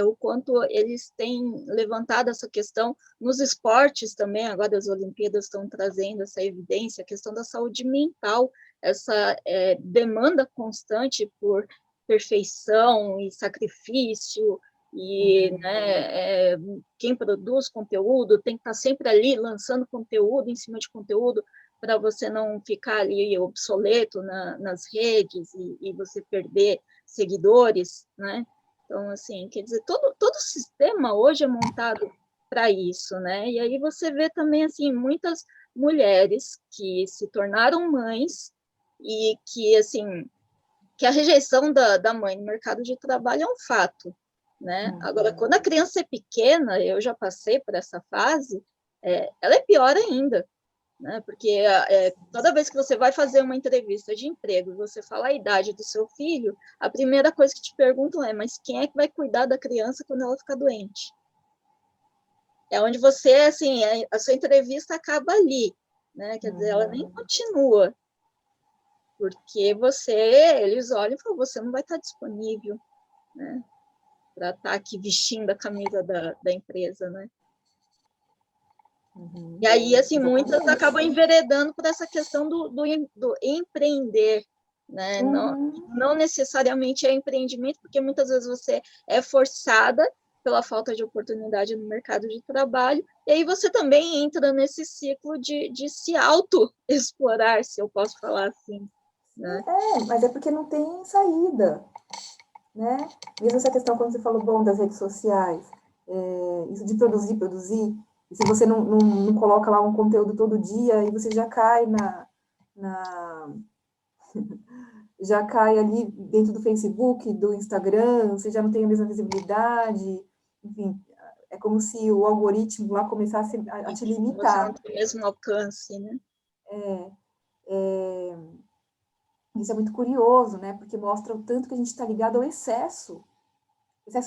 Speaker 1: o quanto eles têm levantado essa questão nos esportes também. Agora as Olimpíadas estão trazendo essa evidência, a questão da saúde mental, essa demanda constante por perfeição e sacrifício, e né, quem produz conteúdo tem que estar sempre ali lançando conteúdo em cima de conteúdo para você não ficar ali obsoleto nas redes e você perder seguidores, né? Então, assim, quer dizer, todo o sistema hoje é montado para isso, né? E aí você vê também, assim, muitas mulheres que se tornaram mães e que, assim, que a rejeição da mãe no mercado de trabalho é um fato, né? Agora, quando a criança é pequena, eu já passei por essa fase, ela é pior ainda, né? Porque toda vez que você vai fazer uma entrevista de emprego e você fala a idade do seu filho, a primeira coisa que te perguntam é: mas quem é que vai cuidar da criança quando ela ficar doente? É onde você, assim, a sua entrevista acaba ali, né? Quer dizer, ela nem continua, porque eles olham e falam: você não vai estar disponível, né? Para estar aqui vestindo a camisa da empresa, né? E aí, assim, muitas acabam enveredando por essa questão do empreender, né? Não necessariamente é empreendimento, porque muitas vezes você é forçada pela falta de oportunidade no mercado de trabalho, e aí você também entra nesse ciclo de se auto-explorar, se eu posso falar assim, né?
Speaker 2: Mas é porque não tem saída, né? Mesmo essa questão, quando você falou, bom, das redes sociais, isso de produzir, e se você não coloca lá um conteúdo todo dia, aí você já cai na já cai ali dentro do Facebook, do Instagram, você já não tem a mesma visibilidade, enfim, é como se o algoritmo lá começasse a te
Speaker 1: Você não
Speaker 2: limitar.
Speaker 1: tem o mesmo alcance, né?
Speaker 2: Isso é muito curioso, né? Porque mostra o tanto que a gente está ligado ao excesso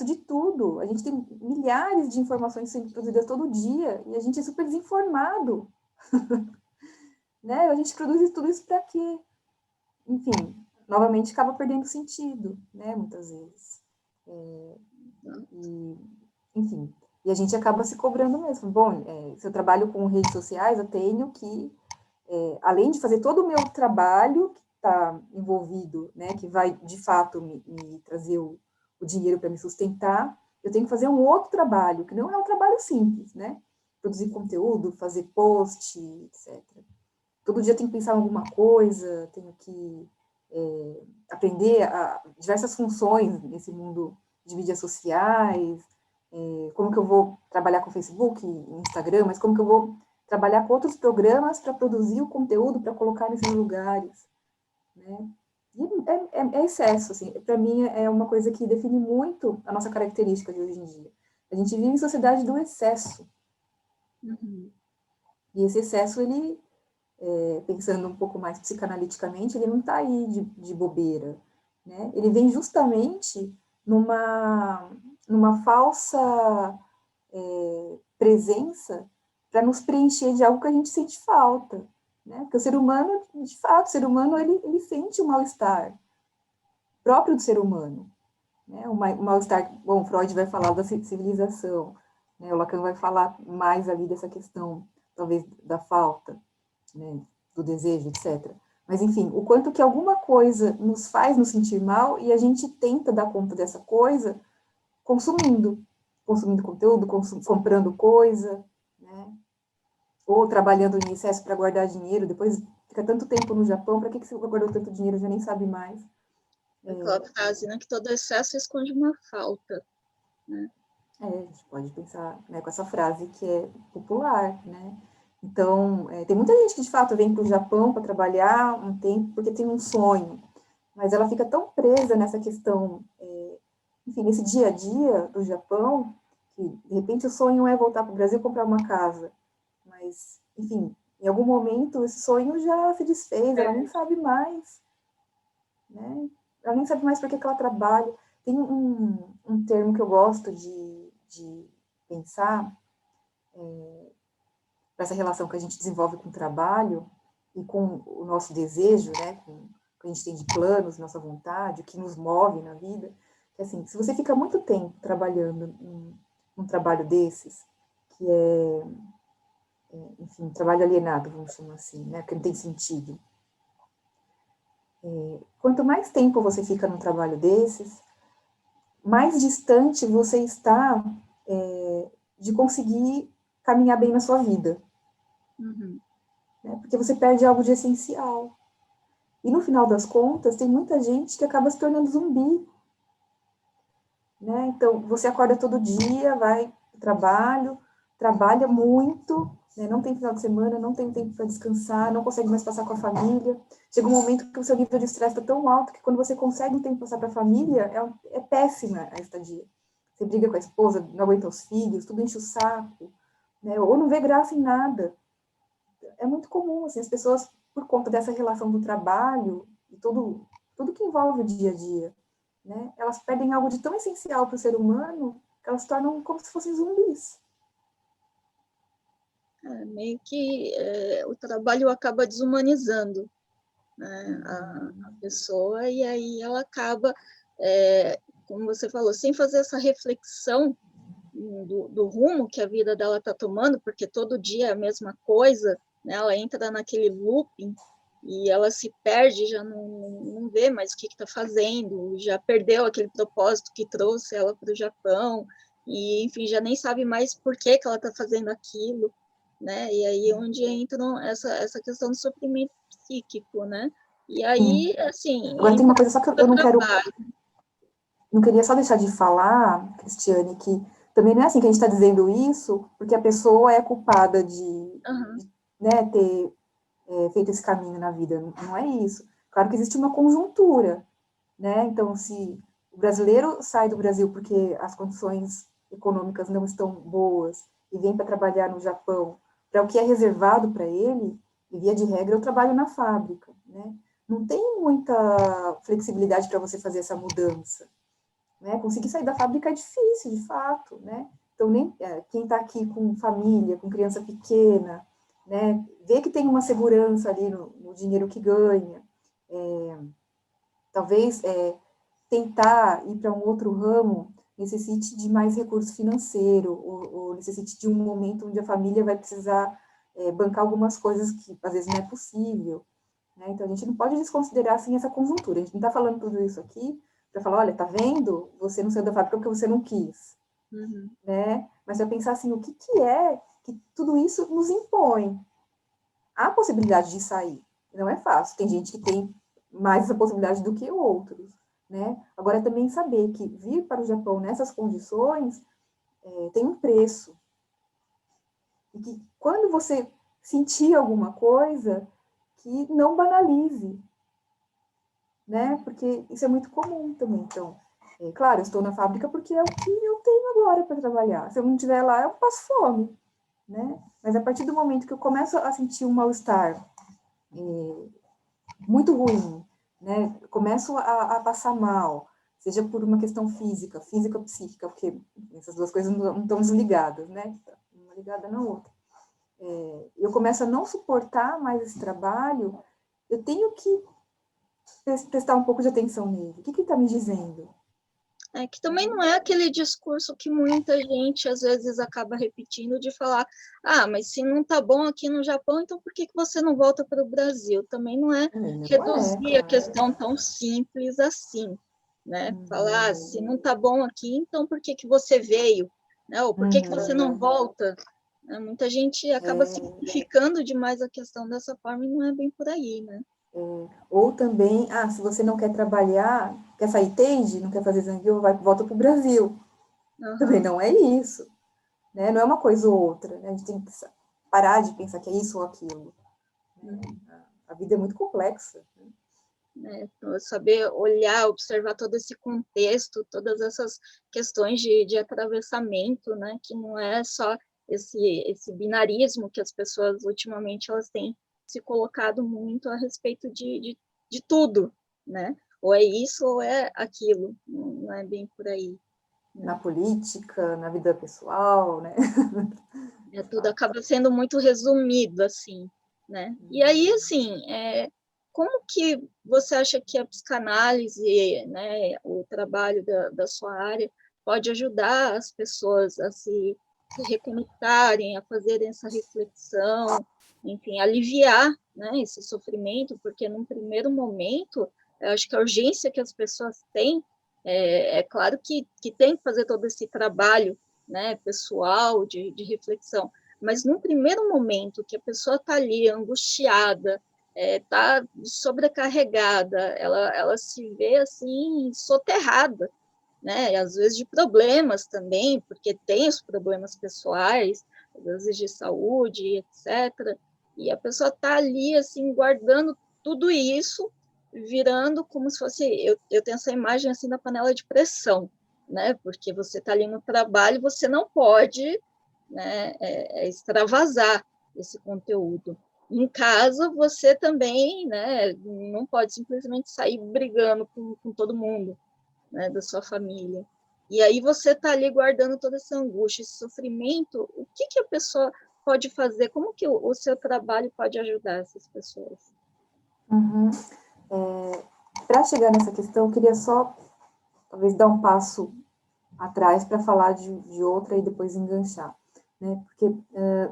Speaker 2: de tudo. A gente tem milhares de informações sendo produzidas todo dia e a gente é super desinformado, né? A gente produz tudo isso para quê? Enfim, novamente acaba perdendo sentido, né? Muitas vezes. Enfim, e a gente acaba se cobrando mesmo. Bom, se eu trabalho com redes sociais, eu tenho que, além de fazer todo o meu trabalho que está envolvido, né, que vai de fato me trazer o dinheiro para me sustentar, eu tenho que fazer um outro trabalho, que não é um trabalho simples, né? Produzir conteúdo, fazer post, etc. Todo dia eu tenho que pensar em alguma coisa, tenho que aprender diversas funções nesse mundo de mídias sociais, como que eu vou trabalhar com Facebook, Instagram, mas como que eu vou trabalhar com outros programas para produzir o conteúdo, para colocar nesses lugares, né? E é excesso, assim, para mim é uma coisa que define muito a nossa característica de hoje em dia. A gente vive em sociedade do excesso.
Speaker 1: Uhum.
Speaker 2: E esse excesso, ele, pensando um pouco mais psicanaliticamente, ele não está aí de bobeira, né? Ele vem justamente numa falsa presença para nos preencher de algo que a gente sente falta, né? Porque o ser humano, de fato, o ser humano, ele sente o mal-estar próprio do ser humano, né? O mal-estar, bom, Freud vai falar da civilização, né? O Lacan vai falar mais ali dessa questão, talvez, da falta, né? Do desejo, etc. Mas, enfim, o quanto que alguma coisa nos faz nos sentir mal e a gente tenta dar conta dessa coisa consumindo, consumindo conteúdo, comprando coisa, né? Ou trabalhando em excesso para guardar dinheiro, depois fica tanto tempo no Japão, para que você guardou tanto dinheiro, já nem sabe mais.
Speaker 1: Aquela frase, né, que todo excesso esconde uma falta, né?
Speaker 2: A gente pode pensar, né, com essa frase que é popular, né? Então, tem muita gente que de fato vem para o Japão para trabalhar um tempo porque tem um sonho, mas ela fica tão presa nessa questão, enfim, nesse dia a dia do Japão, que de repente o sonho é voltar para o Brasil e comprar uma casa. Mas, enfim, em algum momento esse sonho já se desfez, ela nem sabe mais, né? Ela nem sabe mais por que ela trabalha. Tem um termo que eu gosto de pensar, para essa relação que a gente desenvolve com o trabalho e com o nosso desejo, né? Com o que a gente tem de planos, nossa vontade, o que nos move na vida. Que, assim, se você fica muito tempo trabalhando num trabalho desses, que enfim, trabalho alienado, vamos chamar assim, né? Porque não tem sentido. Quanto mais tempo você fica num trabalho desses, mais distante você está de conseguir caminhar bem na sua vida.
Speaker 1: Uhum.
Speaker 2: Né? Porque você perde algo de essencial. E no final das contas, tem muita gente que acaba se tornando zumbi. Né? Então, você acorda todo dia, vai para o trabalho, trabalha muito, né? Não tem final de semana, não tem tempo para descansar, não consegue mais passar com a família. Chega um momento que o seu nível de estresse está tão alto que quando você consegue um tempo para passar para a família, é péssima a estadia. Você briga com a esposa, não aguenta os filhos, tudo enche o saco, né? Ou não vê graça em nada. É muito comum, assim, as pessoas, por conta dessa relação do trabalho e tudo que envolve o dia a dia, né? Elas perdem algo de tão essencial para o ser humano que elas se tornam como se fossem zumbis.
Speaker 1: Meio que o trabalho acaba desumanizando, né, a pessoa, e aí ela acaba, como você falou, sem fazer essa reflexão do rumo que a vida dela está tomando, porque todo dia é a mesma coisa, né? Ela entra naquele looping e ela se perde, já não vê mais o que está fazendo, já perdeu aquele propósito que trouxe ela para o Japão, e, enfim, já nem sabe mais por que ela está fazendo aquilo, né? E aí onde entra essa questão do sofrimento psíquico, né? E
Speaker 2: Sim.
Speaker 1: aí, assim, é
Speaker 2: Agora tem uma coisa só que
Speaker 1: importante
Speaker 2: eu
Speaker 1: o
Speaker 2: não quero,
Speaker 1: trabalho.
Speaker 2: não queria só deixar de falar, Cristiane, que também não é assim que a gente está dizendo isso, porque a pessoa é culpada
Speaker 1: Uhum,
Speaker 2: né, ter feito esse caminho na vida. Não é isso. Claro que existe uma conjuntura, né? Então, se o brasileiro sai do Brasil porque as condições econômicas não estão boas e vem para trabalhar no Japão, para o que é reservado para ele, e via de regra, eu trabalho na fábrica, né? Não tem muita flexibilidade para você fazer essa mudança, né? Conseguir sair da fábrica é difícil, de fato, né? Então, nem, quem está aqui com família, com criança pequena, né? Vê que tem uma segurança ali no dinheiro que ganha, talvez tentar ir para um outro ramo necessite de mais recurso financeiro, ou necessite de um momento onde a família vai precisar bancar algumas coisas que às vezes não é possível. Né? Então, a gente não pode desconsiderar assim, essa conjuntura. A gente não está falando tudo isso aqui para falar, olha, tá vendo? Você não saiu da fábrica porque você não quis.
Speaker 1: uhum,
Speaker 2: Né? Mas vai pensar assim, o que, que é que tudo isso nos impõe? Há possibilidade de sair. Não é fácil. Tem gente que tem mais essa possibilidade do que outros. Né? Agora, também saber que vir para o Japão nessas condições tem um preço. E que quando você sentir alguma coisa, que não banalize, né? Porque isso é muito comum também. Então, claro, eu estou na fábrica porque é o que eu tenho agora para trabalhar. Se eu não estiver lá, eu passo fome, né? Mas a partir do momento que eu começo a sentir um mal-estar muito ruim, né? Começo a passar mal, seja por uma questão física ou psíquica, porque essas duas coisas não estão desligadas, né? Uma ligada na outra. Eu começo a não suportar mais esse trabalho, eu tenho que prestar um pouco de atenção nele. O que ele está me dizendo?
Speaker 1: é que também não é aquele discurso que muita gente às vezes acaba repetindo de falar, ah, mas se não tá bom aqui no Japão, então por que que você não volta para o Brasil? Também não é
Speaker 2: Não é,
Speaker 1: reduzir a
Speaker 2: claro.
Speaker 1: questão tão simples assim, né? Falar, ah,
Speaker 2: Uhum.
Speaker 1: se não tá bom aqui, então por que que você veio? Né? Ou por que que você não
Speaker 2: Uhum.
Speaker 1: volta? Né? Muita gente acaba simplificando demais a questão dessa forma e não é bem por aí, né?
Speaker 2: Ou também, se você não quer trabalhar, quer sair TED, não quer fazer Zangyo, volta para o Brasil. Também
Speaker 1: Uhum.
Speaker 2: não é isso, né? Não é uma coisa ou outra, né? A gente tem que parar de pensar que é isso ou aquilo.
Speaker 1: Uhum.
Speaker 2: A vida é muito complexa.
Speaker 1: Né? Então, saber olhar, observar todo esse contexto, todas essas questões de atravessamento, né? Que não é só esse binarismo que as pessoas ultimamente elas têm se colocado muito a respeito de tudo, né? Ou é isso ou é aquilo, não é bem por aí.
Speaker 2: Na
Speaker 1: Né?
Speaker 2: política, na vida pessoal, né?
Speaker 1: É, tudo acaba sendo muito resumido, assim, né? E aí, assim, como que você acha que a psicanálise, né, o trabalho da sua área, pode ajudar as pessoas a se reconectarem, a fazerem essa reflexão, enfim, aliviar, né, esse sofrimento, porque num primeiro momento, eu acho que a urgência que as pessoas têm, claro que tem que fazer todo esse trabalho, né, pessoal, de reflexão. Mas num primeiro momento que a pessoa está ali angustiada, está sobrecarregada, ela se vê assim soterrada, né? E às vezes de problemas também, porque tem os problemas pessoais, às vezes de saúde, etc. E a pessoa está ali assim guardando tudo isso, virando como se fosse, eu tenho essa imagem assim da panela de pressão, né? Porque você está ali no trabalho, você não pode, né, extravasar esse conteúdo. Em casa, você também, né, não pode simplesmente sair brigando com todo mundo, né, da sua família. E aí você está ali guardando toda essa angústia, esse sofrimento. O que, que a pessoa pode fazer? Como que o seu trabalho pode ajudar essas pessoas?
Speaker 2: Uhum. Para chegar nessa questão, eu queria só, talvez, dar um passo atrás para falar de outra e depois enganchar. Né? Porque,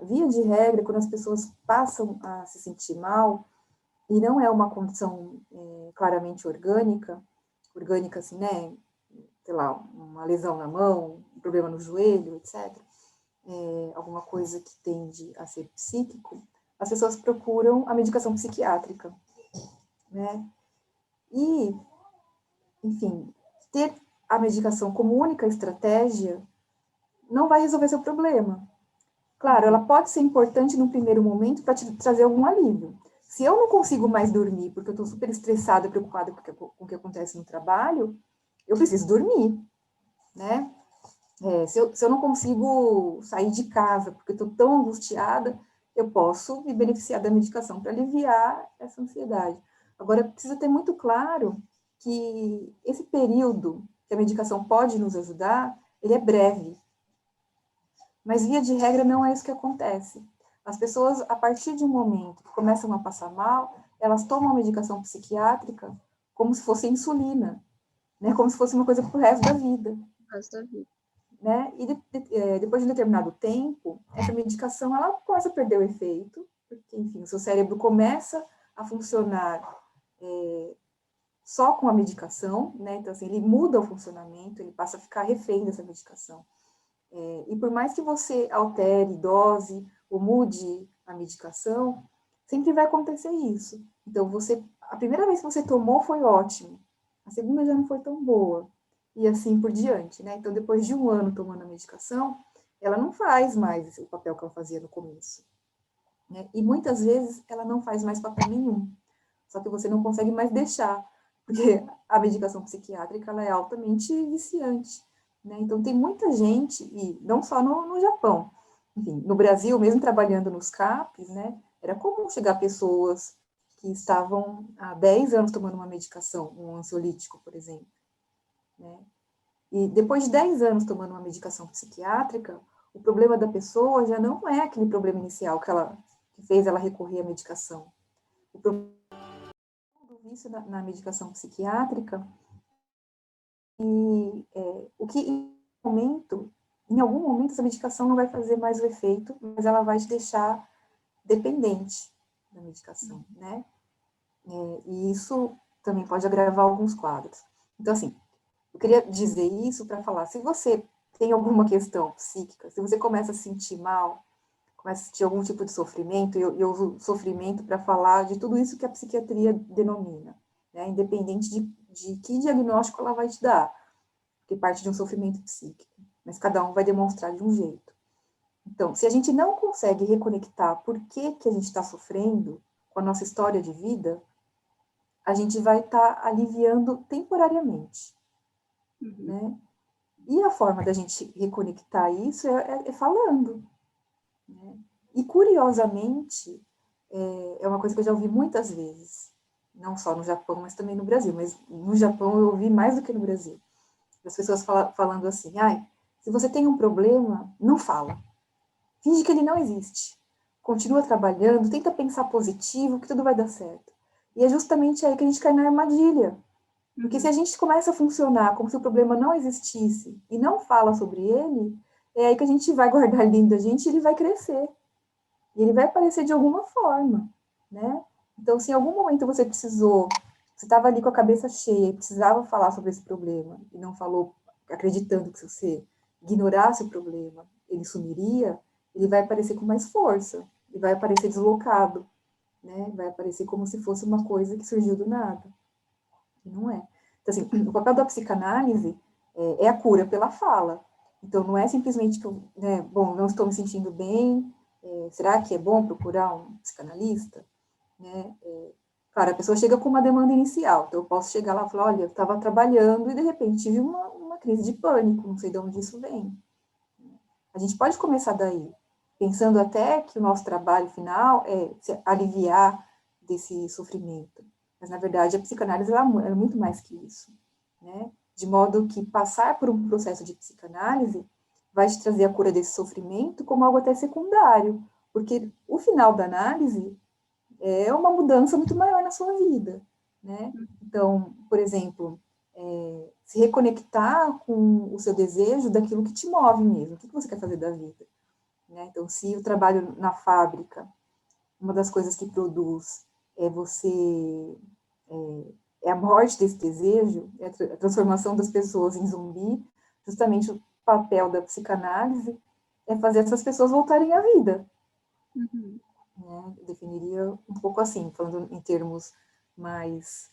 Speaker 2: via de regra, quando as pessoas passam a se sentir mal, e não é uma condição claramente orgânica assim, né? Sei lá, uma lesão na mão, um problema no joelho, etc., alguma coisa que tende a ser psíquico, as pessoas procuram a medicação psiquiátrica, né? E, enfim, ter a medicação como única estratégia não vai resolver seu problema. Claro, ela pode ser importante no primeiro momento para te trazer algum alívio. Se eu não consigo mais dormir porque eu estou super estressada, preocupada com o que acontece no trabalho, eu preciso dormir, né? Se eu não consigo sair de casa porque estou tão angustiada, eu posso me beneficiar da medicação para aliviar essa ansiedade. Agora, precisa ter muito claro que esse período que a medicação pode nos ajudar, ele é breve. Mas, via de regra, não é isso que acontece. As pessoas, a partir de um momento que começam a passar mal, elas tomam a medicação psiquiátrica como se fosse insulina, né? Como se fosse uma coisa para o resto da vida. Né? E depois de um determinado tempo, essa medicação ela começa a perder o efeito, porque, enfim, o seu cérebro começa a funcionar só com a medicação, né? Então, assim, ele muda o funcionamento, ele passa a ficar refém dessa medicação. E por mais que você altere dose ou mude a medicação, sempre vai acontecer isso. Então, a primeira vez que você tomou foi ótimo, a segunda já não foi tão boa, e assim por diante, né? Então, depois de um ano tomando a medicação, ela não faz mais o papel que ela fazia no começo, né? E muitas vezes ela não faz mais papel nenhum, só que você não consegue mais deixar, porque a medicação psiquiátrica ela é altamente viciante, né? Então, tem muita gente, e não só no Japão, enfim, no Brasil, mesmo trabalhando nos CAPs, né? Era comum chegar pessoas que estavam há 10 anos tomando uma medicação, um ansiolítico, por exemplo, né? E depois de 10 anos tomando uma medicação psiquiátrica, o problema da pessoa já não é aquele problema inicial que fez ela recorrer à medicação. O problema do vício na medicação psiquiátrica e o que em algum momento essa medicação não vai fazer mais o efeito, mas ela vai te deixar dependente da medicação, né? E isso também pode agravar alguns quadros. Então, assim, eu queria dizer isso para falar, se você tem alguma questão psíquica, se você começa a se sentir mal, começa a sentir algum tipo de sofrimento, e eu uso sofrimento para falar de tudo isso que a psiquiatria denomina, né? Independente de que diagnóstico ela vai te dar, porque parte de um sofrimento psíquico, mas cada um vai demonstrar de um jeito. Então, se a gente não consegue reconectar por que a gente está sofrendo com a nossa história de vida, a gente vai estar aliviando temporariamente, né? E a forma da gente reconectar isso é falando, né? E, curiosamente, é uma coisa que eu já ouvi muitas vezes, não só no Japão, mas também no Brasil, mas no Japão eu ouvi mais do que no Brasil. As pessoas falando assim, se você tem um problema, não fala. Finge que ele não existe. Continua trabalhando, tenta pensar positivo, que tudo vai dar certo. E é justamente aí que a gente cai na armadilha. Porque se a gente começa a funcionar como se o problema não existisse e não fala sobre ele, é aí que a gente vai guardar dentro da gente e ele vai crescer. E ele vai aparecer de alguma forma, né? Então, se em algum momento você estava ali com a cabeça cheia e precisava falar sobre esse problema e não falou acreditando que se você ignorasse o problema, ele sumiria, ele vai aparecer com mais força, ele vai aparecer deslocado, né? Vai aparecer como se fosse uma coisa que surgiu do nada. E não é. Então, assim, o papel da psicanálise é a cura pela fala. Então, não é simplesmente que eu, não estou me sentindo bem, será que é bom procurar um psicanalista? Né? Claro, a pessoa chega com uma demanda inicial, então eu posso chegar lá e falar, olha, eu estava trabalhando e de repente tive uma crise de pânico, não sei de onde isso vem. A gente pode começar daí, pensando até que o nosso trabalho final é se aliviar desse sofrimento. Mas, na verdade, a psicanálise ela é muito mais que isso, né? De modo que passar por um processo de psicanálise vai te trazer a cura desse sofrimento como algo até secundário, porque o final da análise é uma mudança muito maior na sua vida, né? Então, por exemplo, se reconectar com o seu desejo daquilo que te move mesmo, o que você quer fazer da vida, né? Então, se o trabalho na fábrica, uma das coisas que produz é a morte desse desejo, é a transformação das pessoas em zumbi, justamente papel da psicanálise é fazer essas pessoas voltarem à vida.
Speaker 1: Uhum.
Speaker 2: Né? Eu definiria um pouco assim, falando em termos mais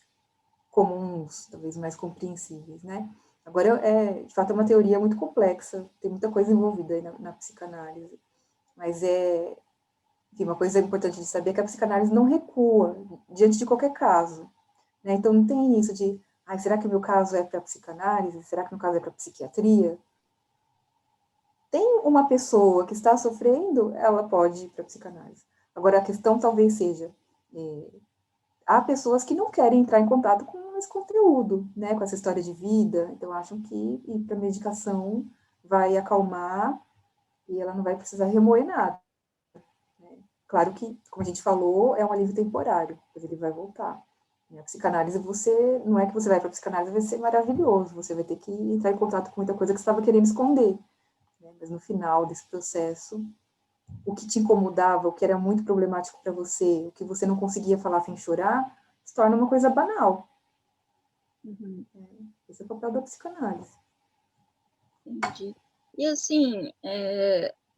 Speaker 2: comuns, talvez mais compreensíveis, né? Agora, de fato, é uma teoria muito complexa, tem muita coisa envolvida aí na psicanálise, mas enfim, uma coisa importante de saber é que a psicanálise não recua diante de qualquer caso, né? Então, não tem isso de, será que o meu caso é para psicanálise? Será que o meu caso é para psiquiatria? Tem uma pessoa que está sofrendo, ela pode ir para psicanálise. Agora, a questão talvez seja, há pessoas que não querem entrar em contato com esse conteúdo, né, com essa história de vida, então acham que ir para medicação vai acalmar e ela não vai precisar remoer nada. Né? Claro que, como a gente falou, é um alívio temporário, mas ele vai voltar. A psicanálise, não é que você vai para a psicanálise vai ser maravilhoso, você vai ter que entrar em contato com muita coisa que você estava querendo esconder. Né? Mas no final desse processo, o que te incomodava, o que era muito problemático para você, o que você não conseguia falar sem chorar, se torna uma coisa banal.
Speaker 1: Uhum.
Speaker 2: Esse é o papel da psicanálise.
Speaker 1: Entendi. E assim,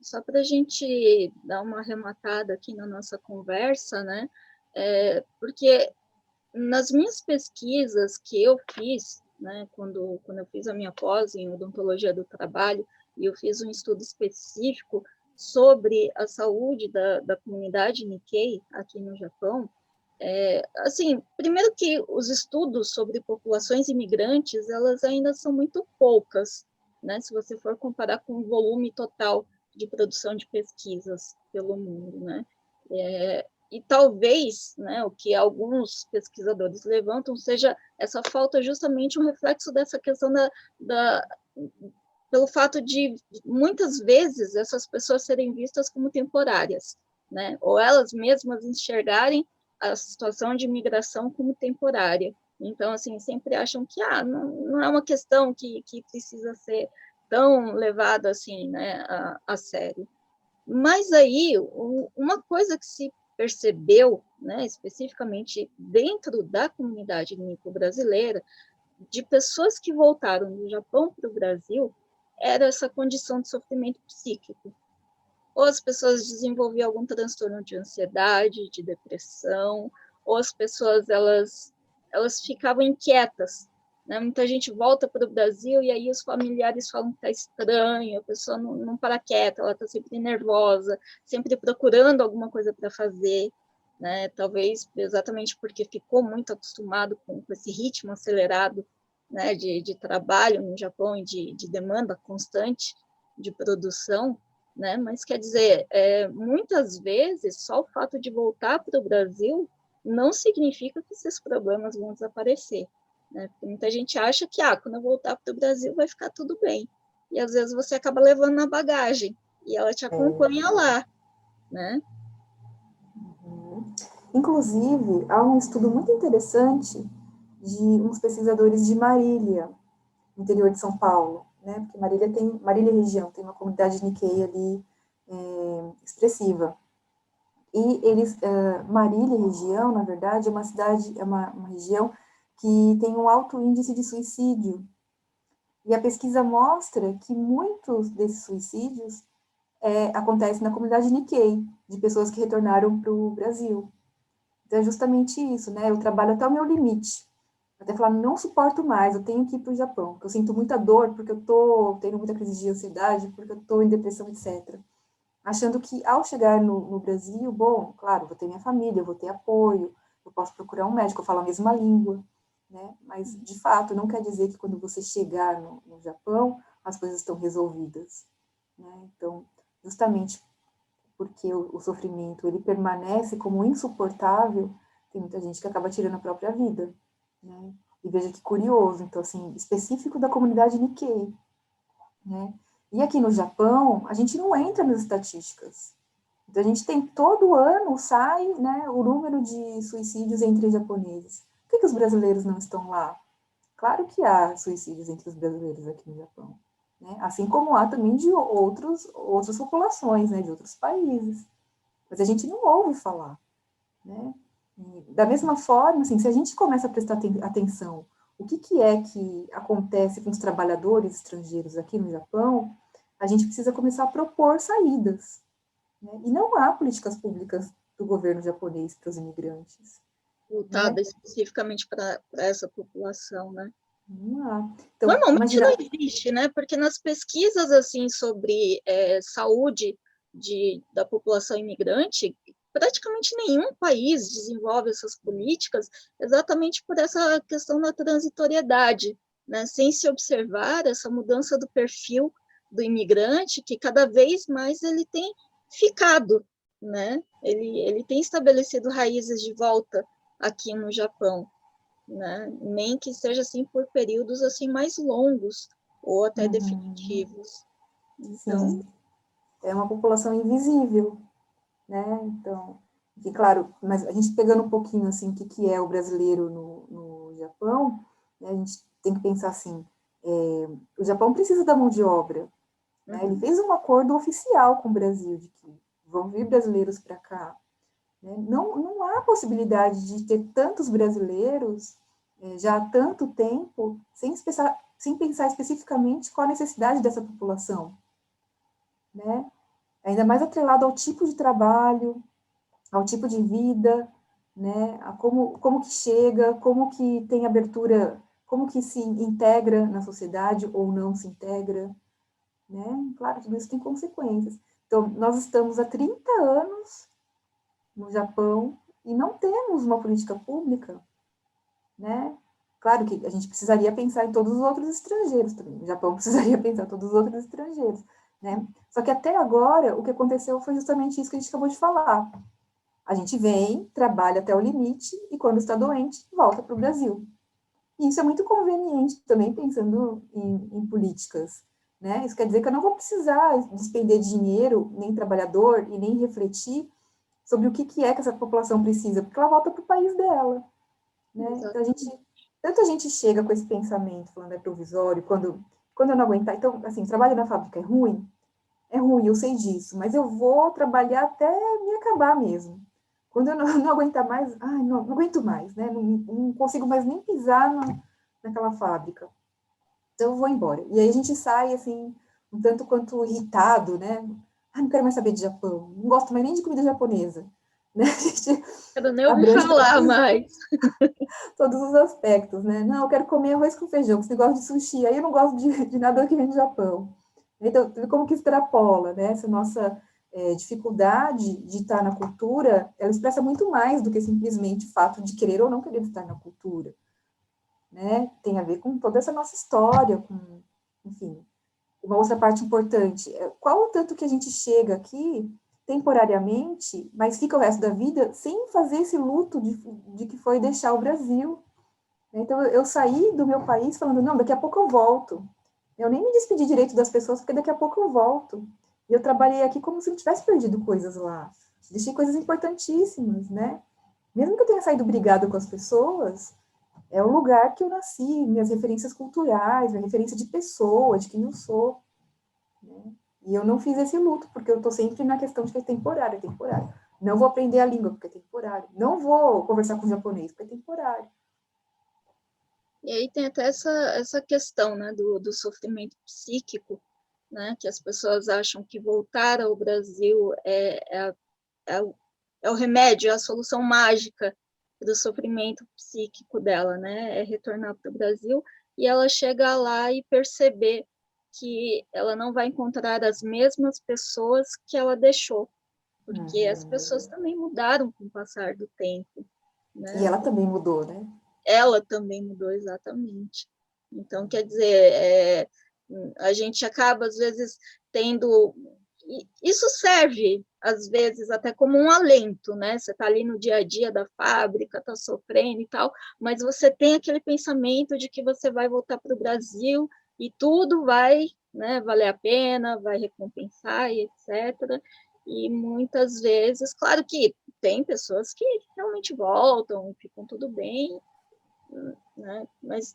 Speaker 1: só para a gente dar uma arrematada aqui na nossa conversa, né? Porque nas minhas pesquisas que eu fiz, né, quando eu fiz a minha pós em odontologia do trabalho, e eu fiz um estudo específico sobre a saúde da comunidade Nikkei aqui no Japão, assim, primeiro que os estudos sobre populações imigrantes, elas ainda são muito poucas, né, se você for comparar com o volume total de produção de pesquisas pelo mundo, né, e talvez, né, o que alguns pesquisadores levantam seja essa falta justamente um reflexo dessa questão pelo fato de muitas vezes essas pessoas serem vistas como temporárias, né, ou elas mesmas enxergarem a situação de imigração como temporária. Então, assim, sempre acham que não é uma questão que precisa ser tão levada assim, né, a sério. Mas aí, uma coisa que se percebeu, né, especificamente dentro da comunidade nipo-brasileira, de pessoas que voltaram do Japão para o Brasil, era essa condição de sofrimento psíquico. Ou as pessoas desenvolviam algum transtorno de ansiedade, de depressão, ou as pessoas elas ficavam inquietas. Né? Muita gente volta para o Brasil e aí os familiares falam que está estranho, a pessoa não para quieta, ela está sempre nervosa, sempre procurando alguma coisa para fazer. Né? Talvez exatamente porque ficou muito acostumado com esse ritmo acelerado, né, de trabalho no Japão e de demanda constante de produção, né? Mas quer dizer, muitas vezes só o fato de voltar para o Brasil não significa que esses problemas vão desaparecer, né? Porque muita gente acha que quando eu voltar para o Brasil vai ficar tudo bem, e às vezes você acaba levando na bagagem e ela te acompanha lá, né?
Speaker 2: Inclusive, há um estudo muito interessante de uns pesquisadores de Marília, no interior de São Paulo, né? Porque Marília região tem uma comunidade Nikkei ali expressiva. E Marília região, na verdade, é uma cidade, é uma região que tem um alto índice de suicídio. E a pesquisa mostra que muitos desses suicídios acontecem na comunidade Nikkei, de pessoas que retornaram para o Brasil. Então é justamente isso, né? Eu trabalho até o meu limite. Até falar, não suporto mais, eu tenho que ir para o Japão, porque eu sinto muita dor, porque eu estou tendo muita crise de ansiedade, porque eu estou em depressão, etc. Achando que ao chegar no Brasil, bom, claro, vou ter minha família, eu vou ter apoio, eu posso procurar um médico, eu falo a mesma língua, né? Mas, de fato, não quer dizer que quando você chegar no Japão, as coisas estão resolvidas, né? Então, justamente porque o sofrimento ele permanece como insuportável, tem muita gente que acaba tirando a própria vida, né? E veja que curioso, então, assim, específico da comunidade Nikkei, né? E aqui no Japão, a gente não entra nas estatísticas. Então, a gente tem todo ano, sai, né, o número de suicídios entre japoneses. Por que os brasileiros não estão lá? Claro que há suicídios entre os brasileiros aqui no Japão. Né? Assim como há também de outras populações, né, de outros países. Mas a gente não ouve falar. Né? E, da mesma forma, assim, se a gente começa a prestar atenção o que é que acontece com os trabalhadores estrangeiros aqui no Japão, a gente precisa começar a propor saídas, né? E não há políticas públicas do governo japonês para os imigrantes,
Speaker 1: Voltada
Speaker 2: né?
Speaker 1: especificamente para essa população, né?
Speaker 2: Não há. Então,
Speaker 1: Normalmente não
Speaker 2: imagina...
Speaker 1: existe, né? Porque nas pesquisas assim sobre saúde da população imigrante, praticamente nenhum país desenvolve essas políticas exatamente por essa questão da transitoriedade, né? Sem se observar essa mudança do perfil do imigrante, que cada vez mais ele tem ficado, né? Ele tem estabelecido raízes de volta aqui no Japão, né? Nem que seja assim por períodos assim mais longos ou até
Speaker 2: Uhum,
Speaker 1: definitivos. Então,
Speaker 2: sim, é uma população invisível, né? Então, que claro, mas a gente pegando um pouquinho assim, o que é o brasileiro no Japão, né, a gente tem que pensar assim, o Japão precisa da mão de obra, né? Ele
Speaker 1: uhum,
Speaker 2: fez um acordo oficial com o Brasil de que vão vir brasileiros para cá, né? Não há possibilidade de ter tantos brasileiros já há tanto tempo sem pensar especificamente qual a necessidade dessa população, né? Ainda mais atrelado ao tipo de trabalho, ao tipo de vida, né? A como que chega, como que tem abertura, como que se integra na sociedade ou não se integra, né? Claro, tudo isso tem consequências. Então, nós estamos há 30 anos no Japão e não temos uma política pública, né? Claro que a gente precisaria pensar em todos os outros estrangeiros também. O Japão precisaria pensar em todos os outros estrangeiros, né? Só que até agora, o que aconteceu foi justamente isso que a gente acabou de falar. A gente vem, trabalha até o limite e quando está doente, volta para o Brasil. E isso é muito conveniente também pensando em políticas, né? Isso quer dizer que eu não vou precisar despender dinheiro, nem trabalhador, e nem refletir sobre o que é que essa população precisa, porque ela volta para o país dela, né? Então,
Speaker 1: exatamente.
Speaker 2: tanto a gente chega com esse pensamento, falando é provisório, quando eu não aguentar, então, assim, trabalho na fábrica é ruim, eu sei disso, mas eu vou trabalhar até me acabar mesmo. Quando eu não, não aguentar mais, ai, não aguento mais, né? Não consigo mais nem pisar naquela fábrica. Então eu vou embora. E aí a gente sai, assim, um tanto quanto irritado, né? Ah, não quero mais saber de Japão, não gosto mais nem de comida japonesa. Né? A gente
Speaker 1: Quero nem ouvir
Speaker 2: abrange
Speaker 1: falar mais.
Speaker 2: todos os aspectos, né? Não, eu quero comer arroz com feijão, esse negócio de sushi, aí eu não gosto de nada que vem do Japão. Então, como que extrapola, né? Essa nossa dificuldade de estar na cultura, ela expressa muito mais do que simplesmente o fato de querer ou não querer estar na cultura, né? Tem a ver com toda essa nossa história, com, enfim, uma outra parte importante. Qual o tanto que a gente chega aqui temporariamente, mas fica o resto da vida sem fazer esse luto de que foi deixar o Brasil. Então, eu saí do meu país falando, não, daqui a pouco eu volto. Eu nem me despedi direito das pessoas, porque daqui a pouco eu volto. E eu trabalhei aqui como se eu tivesse perdido coisas lá. Deixei coisas importantíssimas, né? Mesmo que eu tenha saído brigado com as pessoas, é o lugar que eu nasci, minhas referências culturais, minha referência de pessoa, de quem eu sou. Né? E eu não fiz esse luto, porque eu estou sempre na questão de que é temporário, é temporário. Não vou aprender a língua, porque é temporário. Não vou conversar com o japonês, porque é temporário.
Speaker 1: E aí tem até essa questão, né, do sofrimento psíquico, né, que as pessoas acham que voltar ao Brasil é, o, é o remédio, é a solução mágica do sofrimento psíquico dela, né, é retornar para o Brasil e ela chegar lá e perceber que ela não vai encontrar as mesmas pessoas que ela deixou, porque as pessoas
Speaker 2: Uhum.
Speaker 1: também mudaram com o passar do tempo,
Speaker 2: E
Speaker 1: né?
Speaker 2: ela também mudou, né?
Speaker 1: Ela também mudou exatamente. Então, quer dizer, a gente acaba, às vezes, tendo. Isso serve, às vezes, até como um alento, né? Você está ali no dia a dia da fábrica, está sofrendo e tal, mas você tem aquele pensamento de que você vai voltar para o Brasil e tudo vai, né, valer a pena, vai recompensar e etc. E muitas vezes, claro que tem pessoas que realmente voltam, ficam tudo bem, né? Mas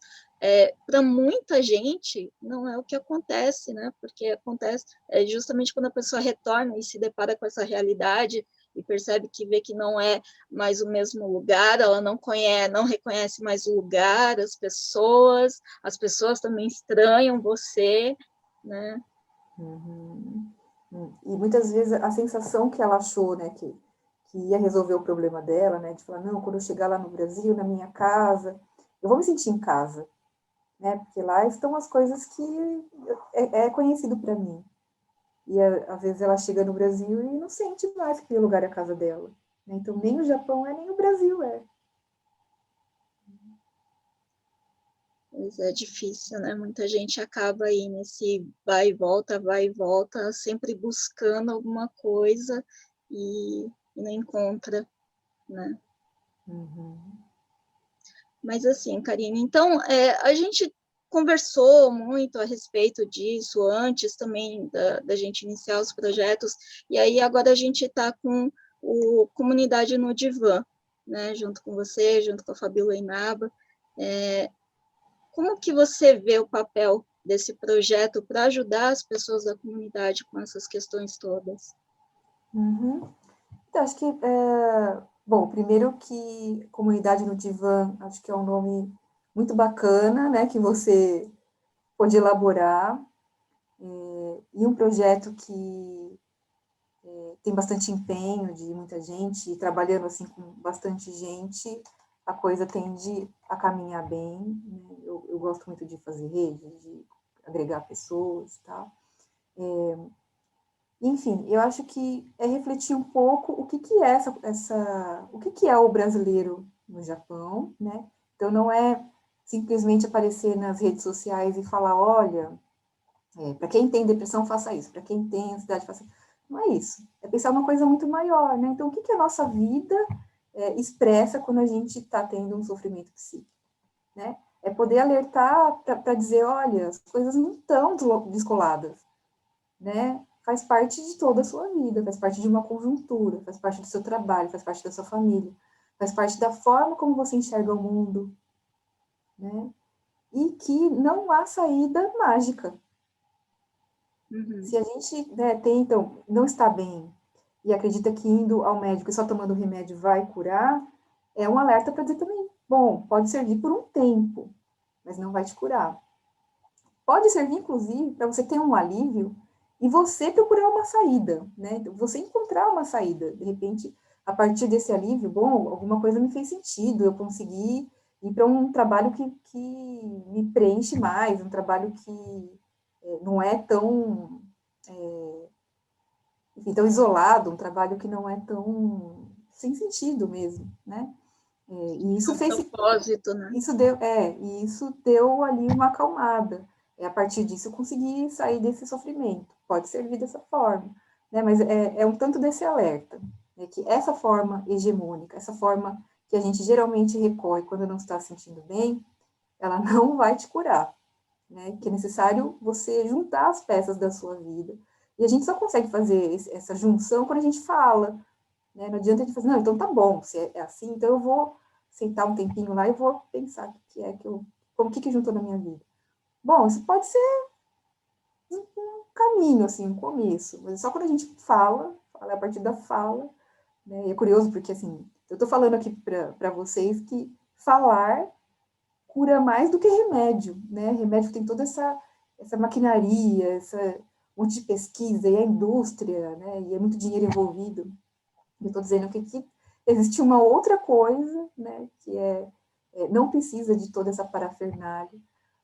Speaker 1: para muita gente não é o que acontece, né? Porque acontece justamente quando a pessoa retorna e se depara com essa realidade e percebe que vê que não é mais o mesmo lugar, ela não conhece, não reconhece mais o lugar, as pessoas também estranham você, né?
Speaker 2: Uhum. E muitas vezes a sensação que ela achou, né, que ia resolver o problema dela, né, de falar, não, quando eu chegar lá no Brasil, na minha casa, eu vou me sentir em casa, né, porque lá estão as coisas que é conhecido para mim. E às vezes ela chega no Brasil e não sente mais que aquele lugar é a casa dela. Né? Então nem o Japão é, nem o Brasil é.
Speaker 1: Mas é difícil, né? Muita gente acaba aí nesse vai e volta, sempre buscando alguma coisa e não encontra, né?
Speaker 2: Uhum.
Speaker 1: Mas assim, Karine, então a gente conversou muito a respeito disso antes também da gente iniciar os projetos, e aí agora a gente está com o Comunidade no Divã, né? Junto com você, junto com a Fabíola Inaba. Como que você vê o papel desse projeto para ajudar as pessoas da comunidade com essas questões todas?
Speaker 2: Uhum. Então, acho que, bom, primeiro que Comunidade no Divã, acho que é um nome muito bacana, né, que você pode elaborar, e um projeto que tem bastante empenho de muita gente, e trabalhando assim com bastante gente, a coisa tende a caminhar bem, né? Eu gosto muito de fazer rede, de agregar pessoas e tal. Enfim, eu acho que é refletir um pouco o que, que é o que, que é o brasileiro no Japão, né? Então não é simplesmente aparecer nas redes sociais e falar, olha, para quem tem depressão, faça isso, para quem tem ansiedade, faça isso. Não é isso. É pensar uma coisa muito maior, né? Então, o que, que a nossa vida expressa quando a gente está tendo um sofrimento psíquico, né? É poder alertar para dizer, olha, as coisas não estão descoladas, né? Faz parte de toda a sua vida, faz parte de uma conjuntura, faz parte do seu trabalho, faz parte da sua família, faz parte da forma como você enxerga o mundo, né? E que não há saída mágica.
Speaker 1: Uhum.
Speaker 2: Se a gente, né, tem, então, não está bem e acredita que indo ao médico e só tomando remédio vai curar, é um alerta para dizer também, bom, pode servir por um tempo, mas não vai te curar. Pode servir, inclusive, para você ter um alívio e você procurar uma saída, né? Você encontrar uma saída. De repente, a partir desse alívio, bom, alguma coisa me fez sentido, eu consegui ir para um trabalho que me preenche mais, um trabalho que não é tão, enfim, tão isolado, um trabalho que não é tão sem sentido mesmo, né? E
Speaker 1: É
Speaker 2: isso
Speaker 1: um
Speaker 2: fez,
Speaker 1: propósito, né?
Speaker 2: e isso deu ali uma acalmada. A partir disso eu consegui sair desse sofrimento. Pode servir dessa forma, né? Mas é um tanto desse alerta, né? Que essa forma hegemônica, essa forma que a gente geralmente recorre quando não está se sentindo bem, ela não vai te curar, né? Que é necessário você juntar as peças da sua vida. E a gente só consegue fazer essa junção quando a gente fala, né? Não adianta a gente fazer, não, então tá bom, se é assim, então eu vou sentar um tempinho lá e vou pensar o que é que eu, como que juntou na minha vida. Bom, isso pode ser um caminho, assim, um começo, mas é só quando a gente fala a partir da fala, né? E é curioso porque, assim, eu tô falando aqui para vocês que falar cura mais do que remédio, né? Remédio tem toda essa maquinaria, essa um monte de pesquisa, e a indústria, né? E é muito dinheiro envolvido. Eu estou dizendo que existe uma outra coisa, né? Que não precisa de toda essa parafernália,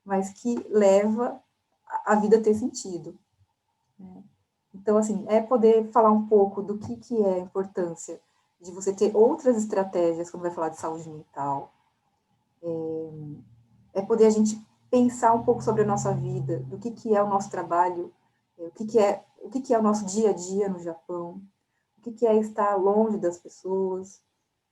Speaker 2: mas que leva a vida a ter sentido. Né? Então, assim, é poder falar um pouco do que é a importância de você ter outras estratégias quando vai falar de saúde mental, é poder a gente pensar um pouco sobre a nossa vida, do que é o nosso trabalho, o que é o nosso dia a dia no Japão, o que é estar longe das pessoas,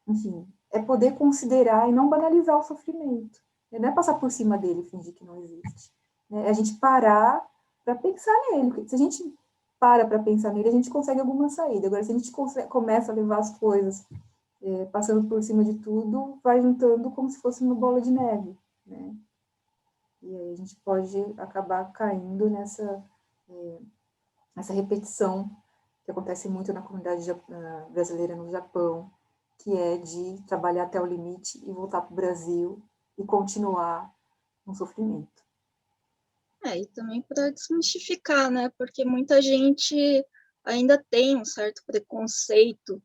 Speaker 2: enfim, é poder considerar e não banalizar o sofrimento. Não é passar por cima dele e fingir que não existe. É a gente parar para pensar nele. Se a gente para pensar nele, a gente consegue alguma saída. Agora, se a gente começa a levar as coisas passando por cima de tudo, vai juntando como se fosse uma bola de neve. Né? E aí a gente pode acabar caindo nessa repetição que acontece muito na comunidade brasileira no Japão, que é de trabalhar até o limite e voltar para o Brasil e continuar no sofrimento.
Speaker 1: E também para desmistificar, né? Porque muita gente ainda tem um certo preconceito,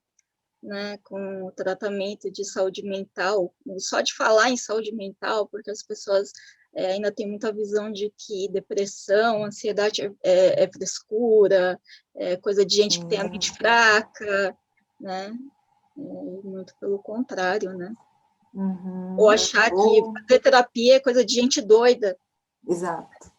Speaker 1: né, com o tratamento de saúde mental, só de falar em saúde mental, porque as pessoas ainda têm muita visão de que depressão, ansiedade é frescura, é coisa de gente que tem a mente fraca, né? Muito pelo contrário, né?
Speaker 2: Uhum.
Speaker 1: Ou achar que fazer terapia é coisa de gente doida.
Speaker 2: Exato.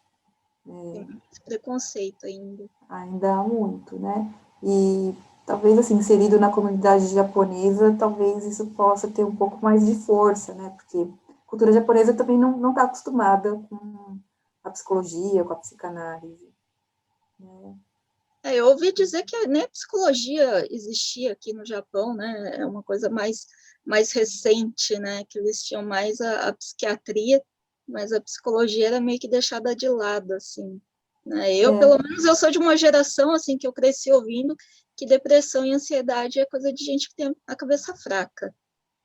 Speaker 1: Tem esse preconceito ainda.
Speaker 2: Ainda há muito, né? E talvez, assim, inserido na comunidade japonesa, talvez isso possa ter um pouco mais de força, né? Porque a cultura japonesa também não está acostumada com a psicologia, com a psicanálise. Né?
Speaker 1: Eu ouvi dizer que nem a psicologia existia aqui no Japão, né? É uma coisa mais recente, né? Que eles tinham mais a psiquiatria, mas a psicologia era meio que deixada de lado, assim. Né? Pelo menos, eu sou de uma geração, assim, que eu cresci ouvindo que depressão e ansiedade é coisa de gente que tem a cabeça fraca,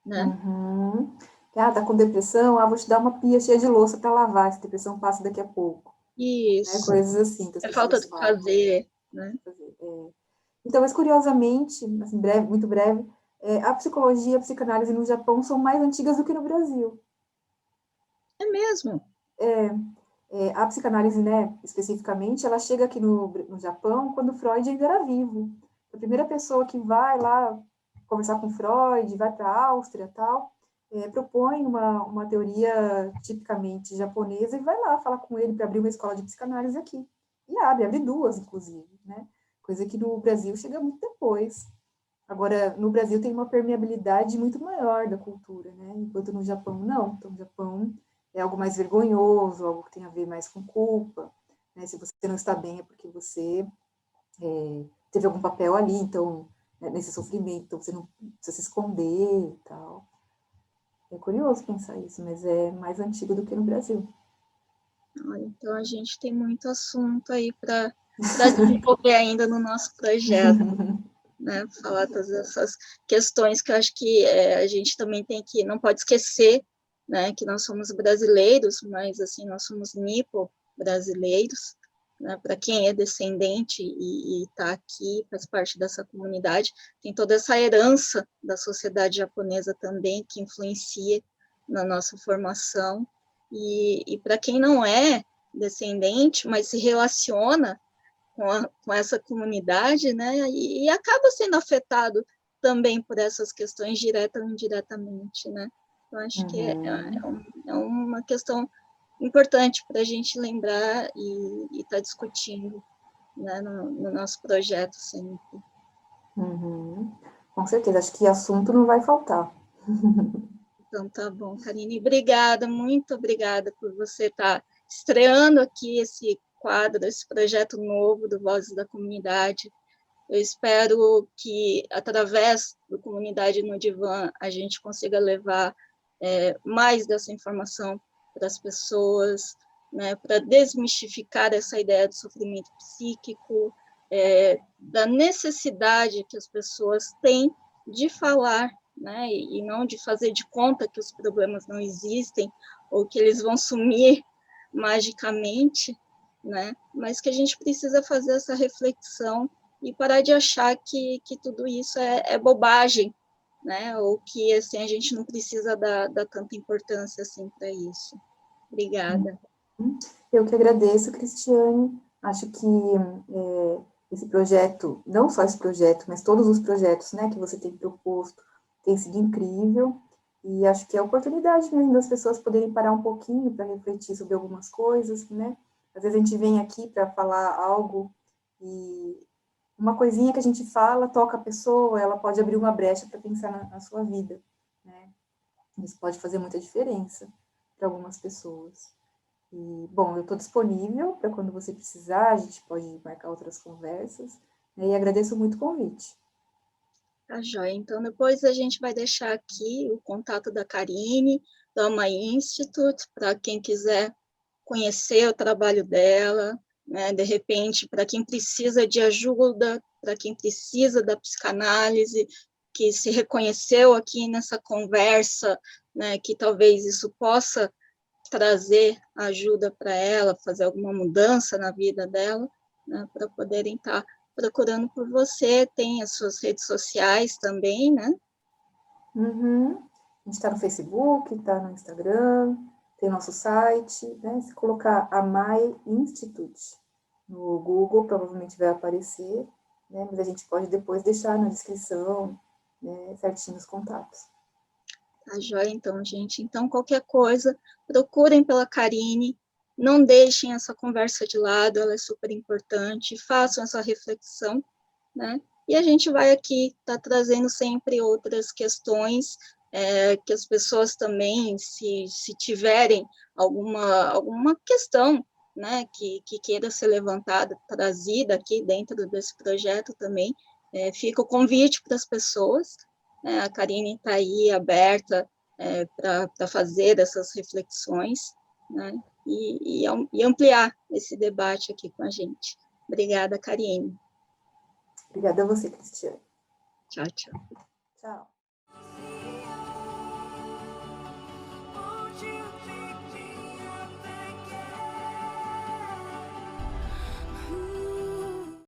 Speaker 1: né?
Speaker 2: Uhum. Tá com depressão? Vou te dar uma pia cheia de louça para lavar, essa depressão passa daqui a pouco. Né?
Speaker 1: Isso.
Speaker 2: Coisas assim que as
Speaker 1: É falta
Speaker 2: pessoas
Speaker 1: do que
Speaker 2: falam.
Speaker 1: fazer, né?
Speaker 2: Então, mas curiosamente, assim, muito breve, a psicologia e a psicanálise no Japão são mais antigas do que no Brasil.
Speaker 1: É mesmo?
Speaker 2: A psicanálise, né, especificamente, ela chega aqui no Japão quando Freud ainda era vivo. A primeira pessoa que vai lá conversar com Freud, vai para a Áustria e tal, propõe uma teoria tipicamente japonesa e vai lá falar com ele para abrir uma escola de psicanálise aqui. E abre duas, inclusive, né? Coisa que no Brasil chega muito depois. Agora, no Brasil tem uma permeabilidade muito maior da cultura, né? Enquanto no Japão não. Então, no Japão é algo mais vergonhoso, algo que tem a ver mais com culpa. Né? Se você não está bem é porque você teve algum papel ali, então, né, nesse sofrimento, então você não precisa se esconder e tal. É curioso pensar isso, mas é mais antigo do que no Brasil.
Speaker 1: Então, a gente tem muito assunto aí para desenvolver ainda no nosso projeto. Né, falar todas essas questões que eu acho que a gente também tem que, não pode esquecer, né, que nós somos brasileiros, mas assim, nós somos nipo-brasileiros, né, para quem é descendente e está aqui, faz parte dessa comunidade, tem toda essa herança da sociedade japonesa também, que influencia na nossa formação, e para quem não é descendente, mas se relaciona com essa comunidade, né, e acaba sendo afetado também por essas questões, direta ou indiretamente, né. Eu acho que é uma questão importante para a gente lembrar e estar discutindo, né, no nosso projeto sempre.
Speaker 2: Com certeza, acho que assunto não vai faltar.
Speaker 1: Então, tá bom, Karine, obrigada, muito obrigada por você estar estreando aqui esse quadro, esse projeto novo do Vozes da Comunidade. Eu espero que, através da Comunidade no Divã, a gente consiga levar mais dessa informação para as pessoas, né, para desmistificar essa ideia de sofrimento psíquico, da necessidade que as pessoas têm de falar, né, e não de fazer de conta que os problemas não existem ou que eles vão sumir magicamente, né, mas que a gente precisa fazer essa reflexão e parar de achar que tudo isso é bobagem, né? Ou que assim, a gente não precisa dar tanta importância assim para isso. Obrigada.
Speaker 2: Eu que agradeço, Cristiane. Acho que esse projeto, não só esse projeto, mas todos os projetos, né, que você tem proposto, tem sido incrível. E acho que é a oportunidade mesmo das pessoas poderem parar um pouquinho para refletir sobre algumas coisas, né? Às vezes a gente vem aqui para falar algo e uma coisinha que a gente fala toca a pessoa, ela pode abrir uma brecha para pensar na sua vida, né? Isso pode fazer muita diferença para algumas pessoas. E, bom, eu estou disponível para quando você precisar, a gente pode marcar outras conversas, né? E agradeço muito o convite.
Speaker 1: Tá joia. Então, depois a gente vai deixar aqui o contato da Karine, da Ama Institute, para quem quiser conhecer o trabalho dela, né? De repente, para quem precisa de ajuda para quem precisa da psicanálise, que se reconheceu aqui nessa conversa, né, que talvez isso possa trazer ajuda para ela, fazer alguma mudança na vida dela, né, para poderem estar procurando por você. Tem as suas redes sociais também, né?
Speaker 2: Uhum. A gente está no Facebook, está no Instagram, tem nosso site, né? Se colocar Amai Institute no Google, provavelmente vai aparecer, né? Mas a gente pode depois deixar na descrição, né, certinho os contatos.
Speaker 1: Tá joia, então, gente. Então, qualquer coisa, procurem pela Karine, não deixem essa conversa de lado, ela é super importante, façam essa reflexão, né? E a gente vai aqui estar trazendo sempre outras questões, que as pessoas também, se tiverem alguma questão, né, que queira ser levantada, trazida aqui dentro desse projeto também, fica o convite para as pessoas, né? A Karine está aí aberta para fazer essas reflexões, né? E ampliar esse debate aqui com a gente. Obrigada, Karine.
Speaker 2: Obrigada a você, Cristiane.
Speaker 1: Tchau, tchau.
Speaker 2: Tchau.